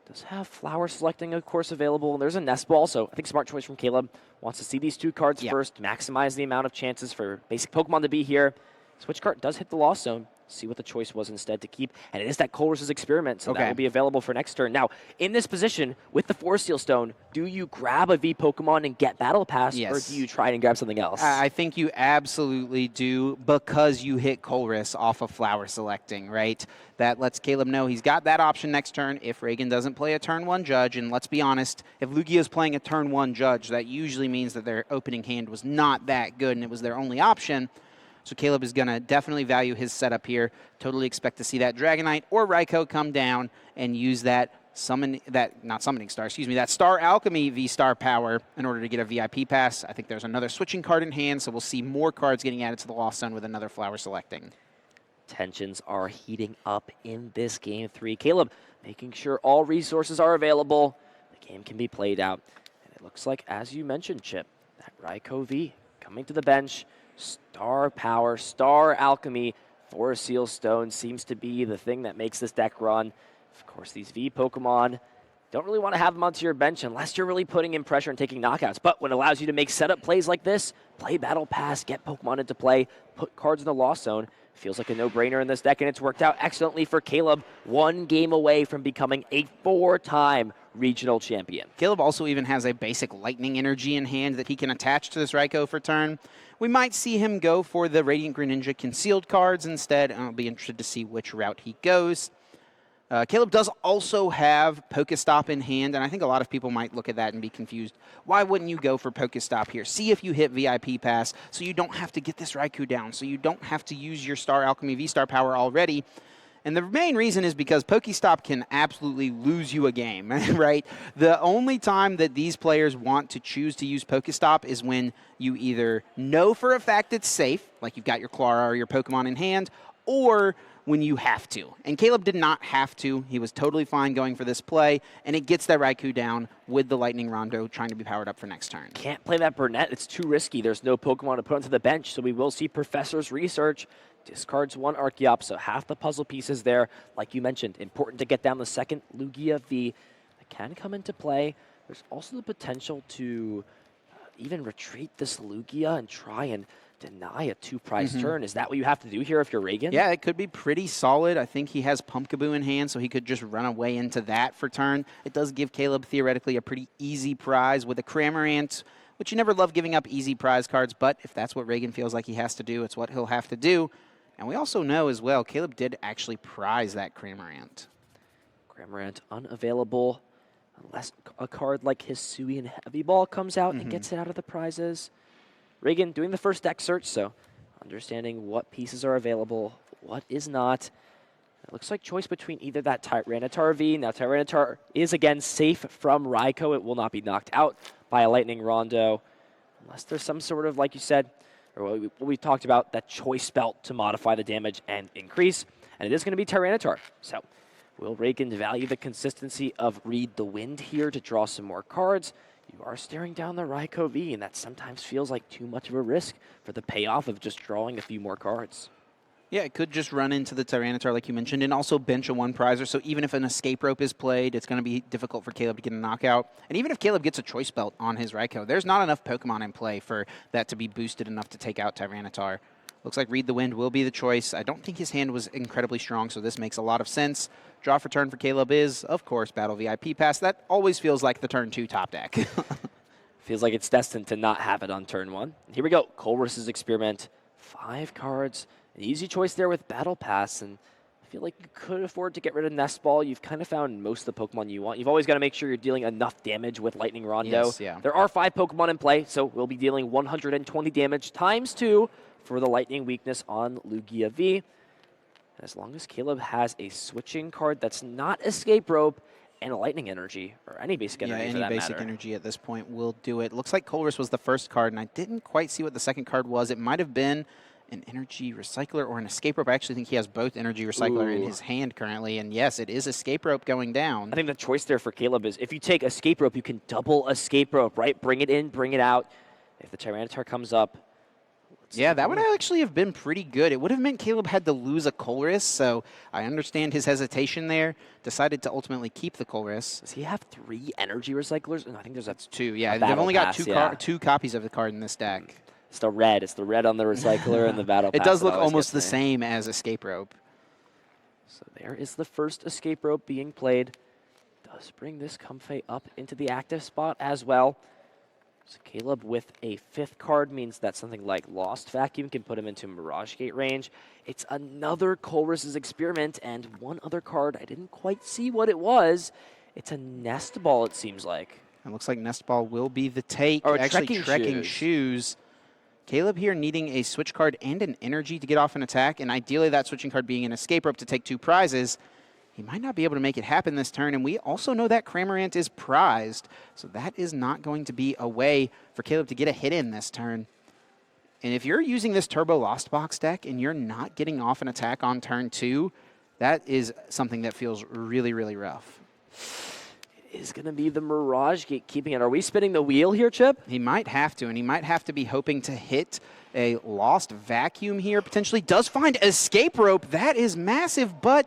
Does have flower selecting, of course, available. There's a nest ball, so I think smart choice from Caleb. Wants to see these 2 cards first, maximize the amount of chances for basic Pokemon to be here. Switch card does hit the Lost Zone. See what the choice was instead to keep. And it is that Colress's experiment, so that will be available for next turn. Now, in this position, with the Forest Seal Stone, do you grab a V Pokemon and get Battle Pass, or do you try and grab something else? I think you absolutely do, because you hit Colress off of flower selecting, right? That lets Caleb know he's got that option next turn if Regan doesn't play a turn 1 Judge. And let's be honest, if Lugia is playing a turn 1 Judge, that usually means that their opening hand was not that good and it was their only option. So Caleb is going to definitely value his setup here. Totally expect to see that Dragonite or Raikou come down and use that that Star Alchemy V-Star power in order to get a VIP pass. I think there's another switching card in hand, so we'll see more cards getting added to the Lost Zone with another flower selecting. Tensions are heating up in this Game 3. Caleb making sure all resources are available. The game can be played out. And it looks like, as you mentioned, Chip, that Raikou V coming to the bench. Star Power, Star Alchemy, Forest Seal Stone seems to be the thing that makes this deck run. Of course, these V Pokemon, don't really want to have them onto your bench unless you're really putting in pressure and taking knockouts. But when it allows you to make setup plays like this, play Battle Pass, get Pokemon into play, put cards in the Lost Zone, feels like a no-brainer in this deck, and it's worked out excellently for Caleb. 1 game away from becoming a 4-time regional champion. Caleb also even has a basic Lightning Energy in hand that he can attach to this Raikou for turn. We might see him go for the Radiant Greninja concealed cards instead, and I'll be interested to see which route he goes. Caleb does also have Pokestop in hand, and I think a lot of people might look at that and be confused. Why wouldn't you go for Pokestop here? See if you hit VIP Pass so you don't have to get this Raikou down, so you don't have to use your Star Alchemy V-Star power already. And the main reason is because Pokestop can absolutely lose you a game, right? The only time that these players want to choose to use Pokestop is when you either know for a fact it's safe, like you've got your Clara or your Pokemon in hand, or when you have to. And Caleb did not have to. He was totally fine going for this play, and it gets that Raikou down with the Lightning Rondo trying to be powered up for next turn. Can't play that Burnett. It's too risky. There's no Pokemon to put onto the bench, so we will see Professor's Research. Discards 1 Archeop, so half the puzzle pieces there. Like you mentioned, important to get down the second Lugia V. That can come into play. There's also the potential to even retreat this Lugia and try and deny a 2-prize turn. Is that what you have to do here if you're Regan? Yeah, it could be pretty solid. I think he has Pumpkaboo in hand, so he could just run away into that for turn. It does give Caleb theoretically a pretty easy prize with a Cramorant, which you never love giving up easy prize cards, but if that's what Regan feels like he has to do, it's what he'll have to do. And we also know as well, Caleb did actually prize that Cramorant. Cramorant unavailable unless a card like Hisuian Heavy Ball comes out and gets it out of the prizes. Regan doing the first deck search, so understanding what pieces are available, what is not. It looks like choice between either that Tyranitar V. Now, Tyranitar is, again, safe from Raikou. It will not be knocked out by a Lightning Rondo unless there's some sort of, like you said, or what we talked about, that choice belt to modify the damage and increase. And it is going to be Tyranitar. So will Regan value the consistency of Read the Wind here to draw some more cards? You are staring down the Raikou V, and that sometimes feels like too much of a risk for the payoff of just drawing a few more cards. Yeah, it could just run into the Tyranitar like you mentioned, and also bench a 1-prizer, so even if an Escape Rope is played, it's going to be difficult for Caleb to get a knockout. And even if Caleb gets a Choice Belt on his Raikou, there's not enough Pokemon in play for that to be boosted enough to take out Tyranitar. Looks like Read the Wind will be the choice. I don't think his hand was incredibly strong, so this makes a lot of sense. Draw for turn for Caleb is, of course, Battle VIP Pass. That always feels like the turn 2 top deck. Feels like it's destined to not have it on turn 1. Here we go. Colress's Experiment. 5 cards. An easy choice there with Battle Pass, and I feel like you could afford to get rid of Nest Ball. You've kind of found most of the Pokemon you want. You've always got to make sure you're dealing enough damage with Lightning Rondo. Yes, yeah. There are 5 Pokemon in play, so we'll be dealing 120 damage times 2 for the Lightning weakness on Lugia V. As long as Caleb has a switching card that's not Escape Rope and a Lightning Energy, or any basic energy for that matter. Any basic energy at this point will do it. Looks like Colress was the first card, and I didn't quite see what the second card was. It might have been an energy recycler or an escape rope. I actually think he has both energy recycler in Ooh. his hand currently. And yes, it is escape rope going down. I think the choice there for Caleb is if you take escape rope, you can double escape rope, right? Bring it in, bring it out. If the Tyranitar comes up. Yeah, that would actually have been pretty good. It would have meant Caleb had to lose a Colress, so I understand his hesitation there. Decided to ultimately keep the Colress. Does he have 3 energy recyclers? No, I think there's that's 2. Yeah, they've only got two copies of the card in this deck. It's the red. It's the red on the recycler and the battle pass. It does look almost the same as escape rope. So there is the first escape rope being played. Does bring this Comfey up into the active spot as well. So Caleb with a 5th card means that something like Lost Vacuum can put him into Mirage Gate range. It's another Colress's Experiment and one other card. I didn't quite see what it was. It's a Nest Ball, it seems like. It looks like Nest Ball will be the take. Or actually, Trekking Shoes. Caleb here needing a switch card and an energy to get off an attack, and ideally that switching card being an escape rope to take 2 prizes. He might not be able to make it happen this turn, and we also know that Cramorant is prized, so that is not going to be a way for Caleb to get a hit in this turn. And if you're using this Turbo Lost Box deck and you're not getting off an attack on turn 2, that is something that feels really, really rough. It is going to be the Mirage Gate keeping it. Are we spinning the wheel here, Chip? He might have to, and he might have to be hoping to hit a Lost Vacuum here, potentially. Does find Escape Rope. That is massive, but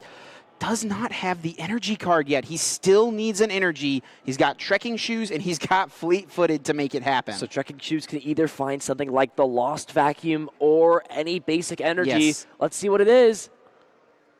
does not have the energy card yet. He still needs an energy. He's got Trekking Shoes, and he's got Fleet-Footed to make it happen. So Trekking Shoes can either find something like the Lost Vacuum or any basic energy. Yes. Let's see what it is.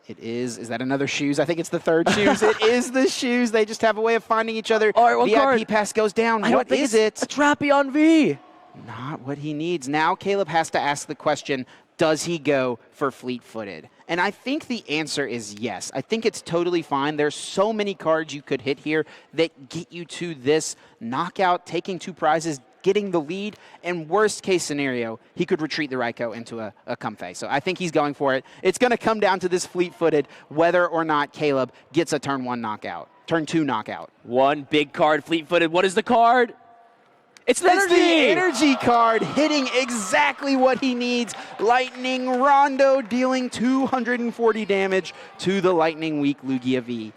It is. Is that another Shoes? I think it's the third Shoes. It is the Shoes. They just have a way of finding each other. All right, one VIP card. pass goes down. What is it? A Trapeon V. Not what he needs. Now Caleb has to ask the question, does he go for Fleet-Footed? And I think the answer is yes. I think it's totally fine. There's so many cards you could hit here that get you to this knockout, taking 2 prizes, getting the lead, and worst case scenario, he could retreat the Raikou into a Comfey. So I think he's going for it. It's going to come down to this Fleet-Footed, whether or not Caleb gets a turn 1 knockout, turn 2 knockout. One big card, Fleet-Footed. What is the card? It's the energy card, hitting exactly what he needs. Lightning Rondo dealing 240 damage to the Lightning Weak Lugia V.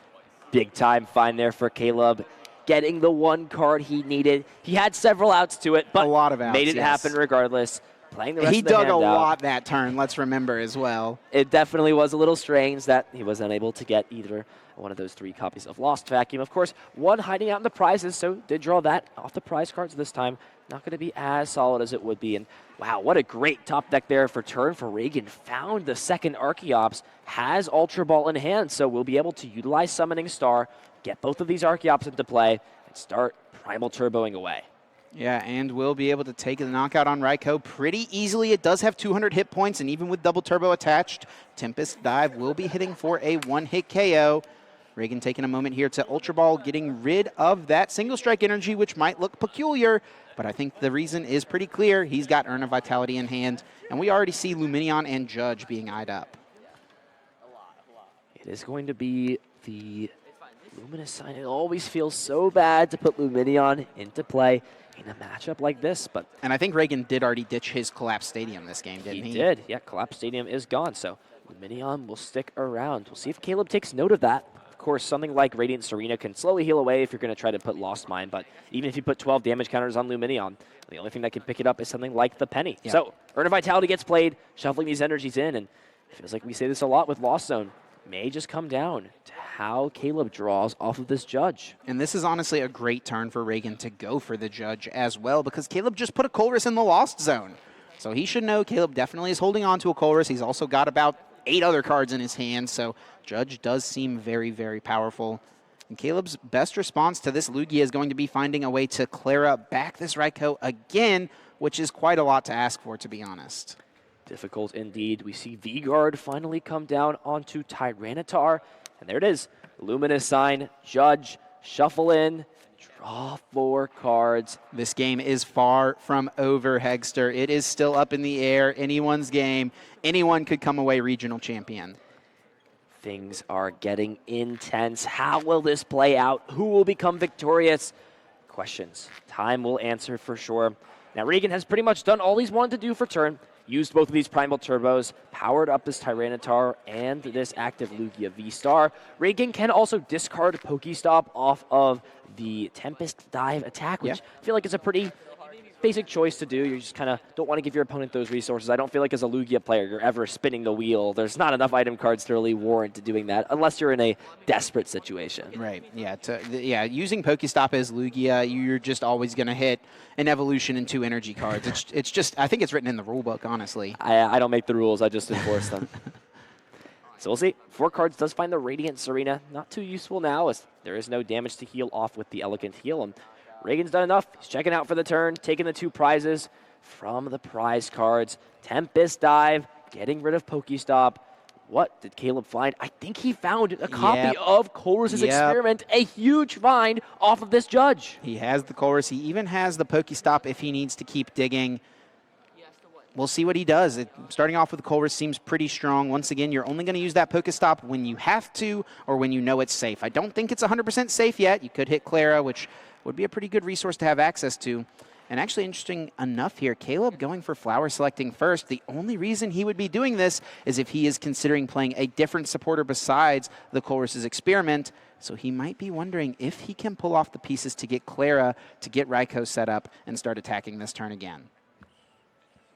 Big time find there for Caleb. Getting the 1 card he needed. He had several outs to it, but a lot of outs, made it happen regardless. Playing the rest he of the dug hand a out. lot that turn, let's remember as well. It definitely was a little strange that he was unable to get either one of those 3 copies of Lost Vacuum. Of course, 1 hiding out in the prizes, so did draw that off the prize cards this time. Not going to be as solid as it would be. And wow, what a great top deck there for turn for Regan. Found the second Archeops, has Ultra Ball in hand, so we'll be able to utilize Summoning Star, get both of these Archeops into play, and start Primal Turboing away. Yeah, and we'll be able to take the knockout on Raikou pretty easily. It does have 200 hit points, and even with double turbo attached, Tempest Dive will be hitting for a 1-hit KO. Regan taking a moment here to Ultra Ball, getting rid of that single strike energy, which might look peculiar, but I think the reason is pretty clear. He's got Urn of Vitality in hand, and we already see Luminion and Judge being eyed up. It is going to be the Luminous Sign. It always feels so bad to put Luminion into play in a matchup like this, but and I think Regan did already ditch his Collapse Stadium this game, didn't he? He did. Yeah, Collapse Stadium is gone, so Luminion will stick around. We'll see if Caleb takes note of that. Of course, something like Radiant Serena can slowly heal away if you're going to try to put Lost Mine, but even if you put 12 damage counters on Luminion, the only thing that can pick it up is something like the Penny. Yeah. So, Urn of Vitality gets played, shuffling these energies in, and it feels like we say this a lot with Lost Zone. May just come down to how Caleb draws off of this Judge. And this is honestly a great turn for Regan to go for the Judge as well, because Caleb just put a Colress in the Lost Zone. So he should know Caleb definitely is holding on to a Colress. He's also got about 8 other cards in his hand, so Judge does seem very, very powerful. And Caleb's best response to this Lugia is going to be finding a way to clear up back this Raikou again, which is quite a lot to ask for, to be honest. Difficult indeed. We see V-Guard finally come down onto Tyranitar. And there it is. Luminous Sign, Judge, shuffle in, draw 4 cards. This game is far from over, Hegster. It is still up in the air. Anyone's game. Anyone could come away regional champion. Things are getting intense. How will this play out? Who will become victorious? Questions. Time will answer for sure. Now, Regan has pretty much done all he's wanted to do for turn. used both of these Primal Turbos, powered up this Tyranitar and this active Lugia V-Star. Regan can also discard Pokestop off of the Tempest Dive attack, which I feel like is a pretty basic choice to do. You just kind of don't want to give your opponent those resources. I don't feel like as a Lugia player you're ever spinning the wheel. There's not enough item cards to really warrant doing that unless you're in a desperate situation. Right, yeah. Using Pokestop as Lugia, you're just always going to hit an evolution and 2 energy cards. It's just, I think it's written in the rule book, honestly. I don't make the rules, I just enforce them. So we'll see. 4 cards does find the Radiant Serena. Not too useful now as there is no damage to heal off with the Elegant Heal. And Regan's done enough. He's checking out for the turn, taking the 2 prizes from the prize cards. Tempest Dive, getting rid of Pokestop. What did Caleb find? I think he found a copy of Colress's Experiment, a huge find off of this judge. He has the Colress. He even has the Pokestop if he needs to keep digging. We'll see what he does. Starting off with the Colress seems pretty strong. Once again, you're only going to use that Pokestop when you have to or when you know it's safe. I don't think it's 100% safe yet. You could hit Clara, which would be a pretty good resource to have access to. And actually interesting enough here, Caleb going for Flower selecting first. The only reason he would be doing this is if he is considering playing a different supporter besides the Colress's Experiment. So he might be wondering if he can pull off the pieces to get Clara, to get Raikou set up and start attacking this turn again.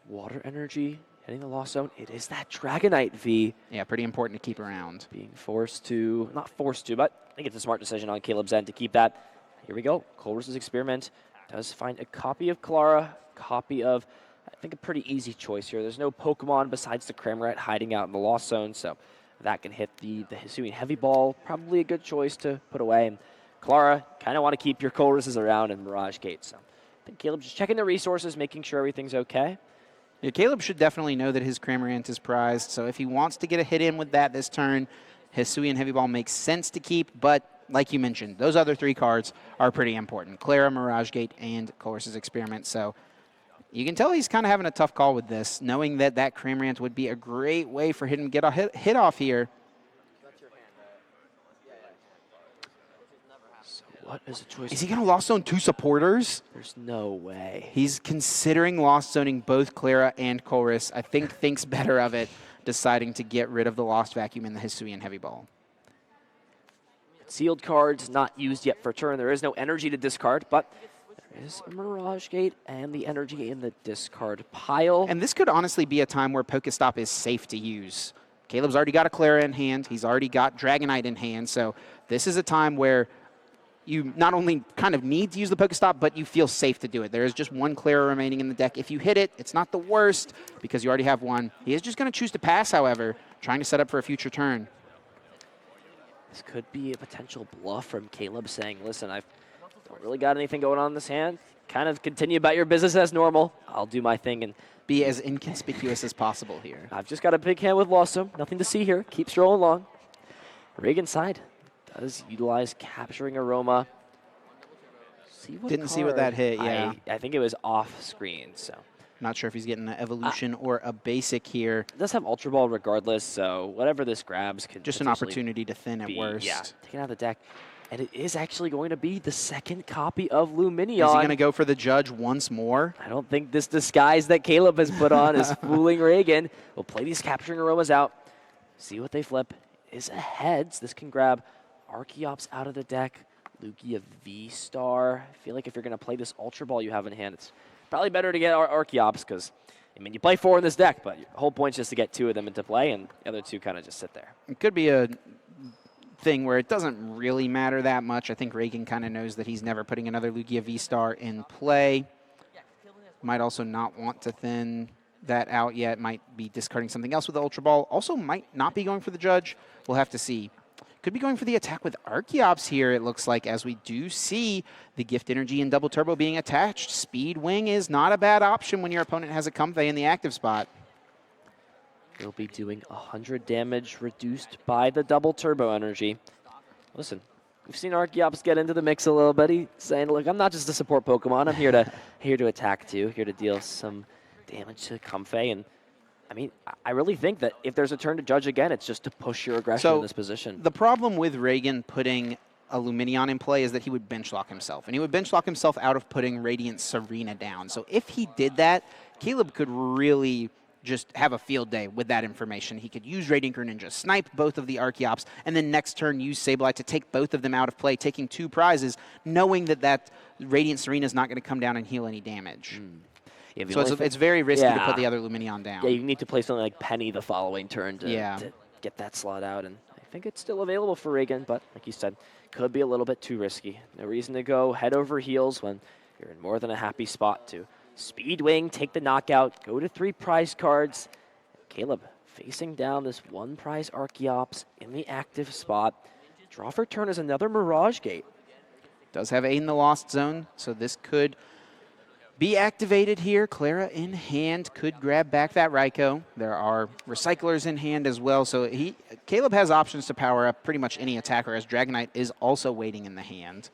Water Energy hitting the Lost Zone. It is that Dragonite V. Yeah, pretty important to keep around. Being forced to, not forced to, but I think it's a smart decision on Caleb's end to keep that. Here we go. Colress's Experiment does find a copy of Clara, copy of, I think, a pretty easy choice here. There's no Pokemon besides the Cramorant hiding out in the Lost Zone, so that can hit the Hisuian Heavy Ball. Probably a good choice to put away. And Clara, kind of want to keep your Colresses around in Mirage Gate. So I think Caleb's just checking the resources, making sure everything's okay. Yeah, Caleb should definitely know that his Cramorant is prized, so if he wants to get a hit in with that this turn, Hisuian Heavy Ball makes sense to keep, but like you mentioned, those other 3 cards are pretty important. Clara, Mirage Gate, and Colress's Experiment, so you can tell he's kind of having a tough call with this, knowing that that Cramorant would be a great way for him to get a hit off here. What is the choice? Is he going to Lost Zone 2 supporters? There's no way. He's considering Lost Zoning both Clara and Colress. I think thinks better of it, deciding to get rid of the Lost Vacuum in the Hisuian Heavy Ball. Sealed cards not used yet for turn. There is no energy to discard, but there is a Mirage Gate and the energy in the discard pile. And this could honestly be a time where Pokestop is safe to use. Caleb's already got a Clara in hand. He's already got Dragonite in hand. So this is a time where you not only kind of need to use the Pokestop, but you feel safe to do it. There is just 1 Clara remaining in the deck. If you hit it, it's not the worst because you already have 1. He is just going to choose to pass, however, trying to set up for a future turn. This could be a potential bluff from Caleb saying, listen, I don't really got anything going on in this hand. Kind of continue about your business as normal. I'll do my thing and be as inconspicuous as possible here. I've just got a big hand with Lost Zone. Nothing to see here. Keep strolling along. Regan side does utilize Capturing Aroma. Didn't see what that hit, yeah. I think it was off screen, so. Not sure if he's getting an evolution or a basic here. It does have Ultra Ball regardless, so whatever this grabs could just an opportunity to thin at worst. Yeah, taken out of the deck. And it is actually going to be the 2nd copy of Luminion. Is he going to go for the judge once more? I don't think this disguise that Caleb has put on is fooling Regan. We'll play these Capturing Aromas out, see what they flip. Is a heads. This can grab Archeops out of the deck, Lugia V-Star. I feel like if you're going to play this Ultra Ball you have in hand, it's probably better to get Archeops because, I mean, you play 4 in this deck, but the whole point is just to get 2 of them into play, and the other 2 kind of just sit there. It could be a thing where it doesn't really matter that much. I think Regan kind of knows that he's never putting another Lugia V-Star in play. Might also not want to thin that out yet. Might be discarding something else with the Ultra Ball. Also might not be going for the judge. We'll have to see. Could be going for the attack with Archeops here, it looks like, as we do see the Gift Energy and Double Turbo being attached. Speed Wing is not a bad option when your opponent has a Comfey in the active spot. He'll be doing 100 damage reduced by the Double Turbo Energy. Listen, we've seen Archeops get into the mix a little bit. He's saying, look, I'm not just a support Pokemon. I'm here to attack too, here to deal some damage to Comfey. And I mean, I really think that if there's a turn to judge again, it's just to push your aggression in this position. The problem with Regan putting a Luminion in play is that he would bench lock himself. And he would bench lock himself out of putting Radiant Serena down. So if he did that, Caleb could really just have a field day with that information. He could use Radiant Greninja, snipe both of the Archeops, and then next turn use Sableye to take both of them out of play, taking 2 prizes, knowing that Radiant Serena is not going to come down and heal any damage. Yeah, so it's very risky to put the other Lumineon down. Yeah, you need to play something like Penny the following turn to get that slot out, and I think it's still available for Regan, but like you said, could be a little bit too risky. No reason to go head over heels when you're in more than a happy spot to Speedwing, take the knockout, go to 3 prize cards. Caleb facing down this 1 prize Archeops in the active spot. Draw for turn is another Mirage Gate. Does have 8 in the Lost Zone, so this could be activated here. Clara in hand could grab back that Raikou. There are Recyclers in hand as well, so Caleb has options to power up pretty much any attacker, as Dragonite is also waiting in the hand.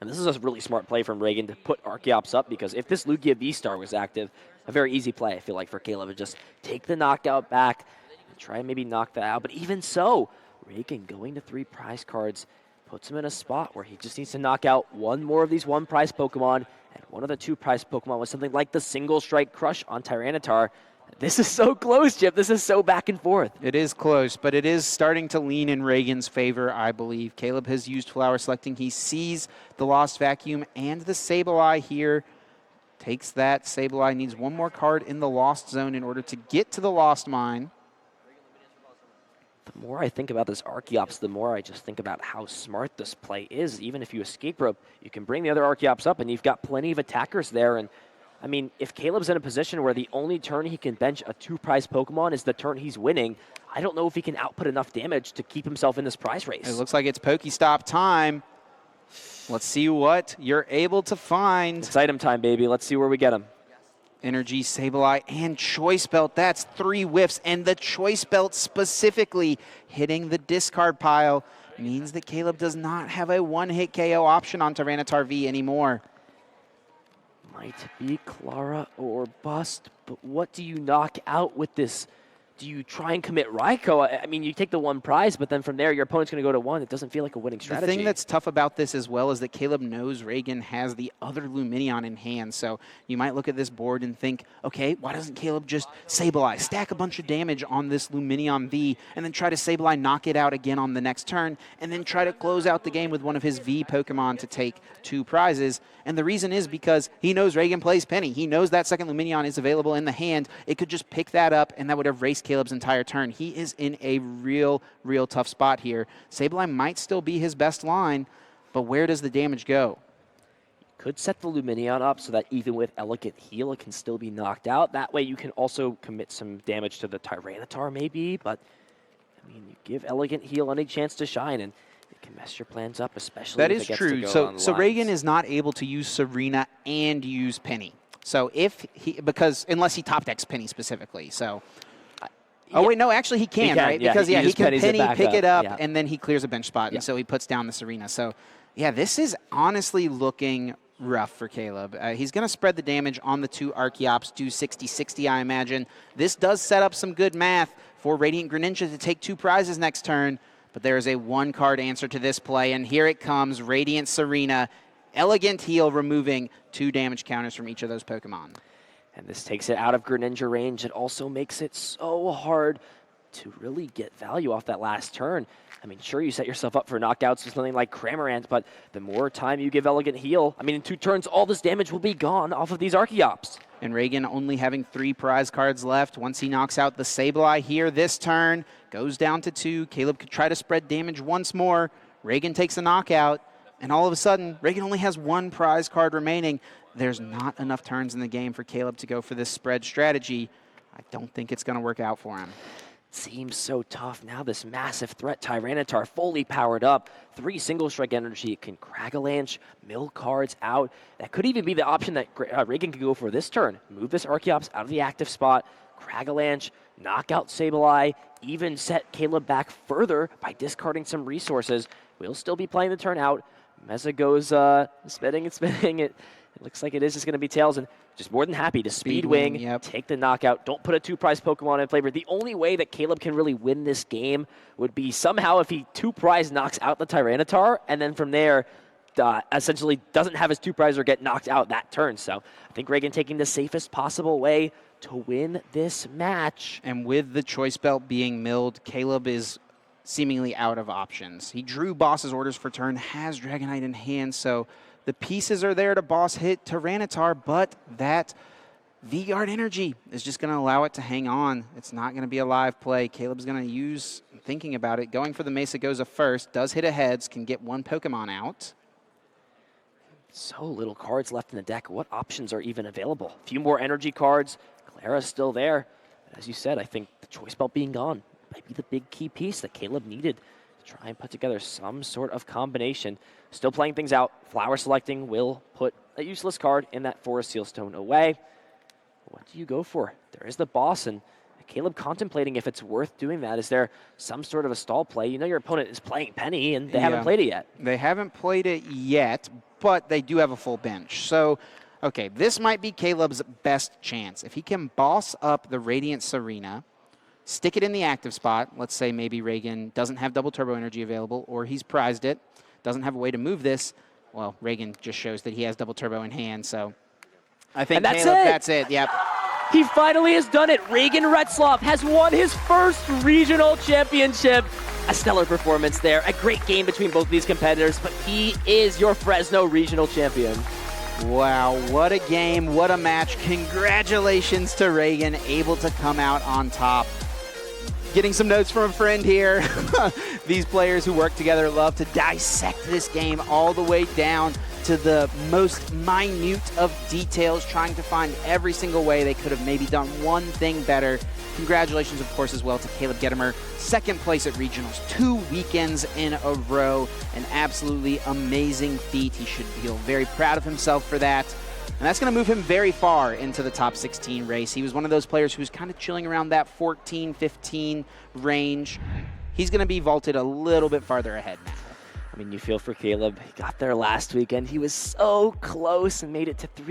And this is a really smart play from Regan to put Archeops up, because if this Lugia V-Star was active, a very easy play, I feel like, for Caleb to just take the knockout back and try and maybe knock that out. But even so, Regan going to 3 prize cards puts him in a spot where he just needs to knock out 1 more of these 1 prize Pokemon, and one of the 2 prize Pokemon was something like the Single Strike Crush on Tyranitar. This is so close, Chip. This is so back and forth. It is close, but it is starting to lean in Reagan's favor, I believe. Caleb has used Flower Selecting. He sees the Lost Vacuum and the Sableye here. Takes that. Sableye needs 1 more card in the Lost Zone in order to get to the Lost Mine. The more I think about this Archeops, the more I just think about how smart this play is. Even if you escape rope, you can bring the other Archeops up, and you've got plenty of attackers there. And I mean, if Caleb's in a position where the only turn he can bench a 2 prize Pokemon is the turn he's winning, I don't know if he can output enough damage to keep himself in this prize race. It looks like it's Pokestop time. Let's see what you're able to find. It's item time, baby. Let's see where we get him. Energy, Sableye, and Choice Belt. That's 3 whiffs, and the Choice Belt specifically hitting the discard pile means that Caleb does not have a 1-hit KO option on Tyranitar V anymore. Might be Clara or bust, but what do you knock out with this? Do you try and commit Raikou? I mean, you take the 1 prize, but then from there, your opponent's going to go to 1. It doesn't feel like a winning strategy. The thing that's tough about this as well is that Caleb knows Regan has the other Lumineon in hand, so you might look at this board and think, okay, why doesn't Caleb just Sableye, stack a bunch of damage on this Lumineon V, and then try to Sableye knock it out again on the next turn, and then try to close out the game with one of his V Pokemon to take 2 prizes. And the reason is because he knows Regan plays Penny. He knows that second Lumineon is available in the hand. It could just pick that up, and that would erase Caleb's entire turn. He is in a real tough spot here. Sableye might still be his best line, but where does the damage go? Could set the Lumineon up so that even with Elegant Heal, it can still be knocked out. That way you can also commit some damage to the Tyranitar maybe, but I mean, you give Elegant Heal any chance to shine, and it can mess your plans up, especially that if is it gets true. To go So Regan is not able to use Serena and use Penny. So if he, unless he top decks Penny specifically, so. Oh, wait, no, actually he can, right? Yeah, Because, he can Penny, pick it up, yeah. and then he clears a bench spot, and so he puts down the Serena. So, yeah, this is honestly looking rough for Caleb. He's going to spread the damage on the 2 Archeops, do 60-60, I imagine. This does set up some good math for Radiant Greninja to take 2 prizes next turn, but there is a 1-card answer to this play, and here it comes, Radiant Serena, Elegant Heal, removing 2 damage counters from each of those Pokemon. And this takes it out of Greninja range. It also makes it so hard to really get value off that last turn. I mean, sure, you set yourself up for knockouts with something like Cramorant, but the more time you give Elegant Heal, I mean, in 2 turns, all this damage will be gone off of these Archeops. And Regan only having 3 prize cards left. Once he knocks out the Sableye here this turn, goes down to 2. Caleb could try to spread damage once more. Regan takes a knockout, and all of a sudden, Regan only has 1 prize card remaining. There's not enough turns in the game for Caleb to go for this spread strategy. I don't think it's going to work out for him. Seems so tough. Now this massive threat, Tyranitar, fully powered up. 3 Single Strike energy. It can Cragalanche, mill cards out. That could even be the option that Regan could go for this turn. Move this Archeops out of the active spot. Cragalanche, knock out Sableye, even set Caleb back further by discarding some resources. We'll still be playing the turn out. Meza goes spinning and spinning. It looks like it is just going to be Tails, and just more than happy to Speedwing, yep. Take the knockout. Don't put a 2-prize Pokemon in flavor. The only way that Caleb can really win this game would be somehow if he 2-prize knocks out the Tyranitar, and then from there, essentially doesn't have his 2-prize or get knocked out that turn. So I think Regan taking the safest possible way, to win this match. And with the choice belt being milled, Caleb is seemingly out of options. He drew boss's orders for turn, has Dragonite in hand, so the pieces are there to boss hit Tyranitar, but that V-Guard energy is just going to allow it to hang on. It's not going to be a live play. Caleb's going to use, thinking about it, going for the Mesa Goza first, does hit a heads, can get one Pokemon out. So little cards left in the deck. What options are even available? A few more energy cards. Clara's still there. But as you said, I think the choice belt being gone might be the big key piece that Caleb needed to try and put together some sort of combination. Still playing things out. Flower selecting will put a useless card in that Forest Sealstone away. What do you go for? There is the boss, and Caleb contemplating if it's worth doing that. Is there some sort of a stall play? You know your opponent is playing Penny, and they haven't played it yet. They haven't played it yet, but they do have a full bench. So, okay, this might be Caleb's best chance. If he can boss up the Radiant Serena, stick it in the active spot. Let's say maybe Regan doesn't have double turbo energy available, or he's prized it, doesn't have a way to move this. Well, Regan just shows that he has double turbo in hand, so I think that's it. Yep. He finally has done it. Regan Retzloff has won his first regional championship. A stellar performance there. A great game between both of these competitors, but he is your Fresno regional champion. Wow, what a game, what a match. Congratulations to Regan, able to come out on top. Getting some notes from a friend here. These players who work together love to dissect this game all the way down to the most minute of details, trying to find every single way they could have maybe done one thing better. Congratulations, of course, as well to Caleb Gedemer. Second place at regionals, 2 weekends in a row. An absolutely amazing feat. He should feel very proud of himself for that. And that's going to move him very far into the top 16 race. He was one of those players who was kind of chilling around that 14, 15 range. He's going to be vaulted a little bit farther ahead now. I mean, you feel for Caleb. He got there last weekend. He was so close and made it to 3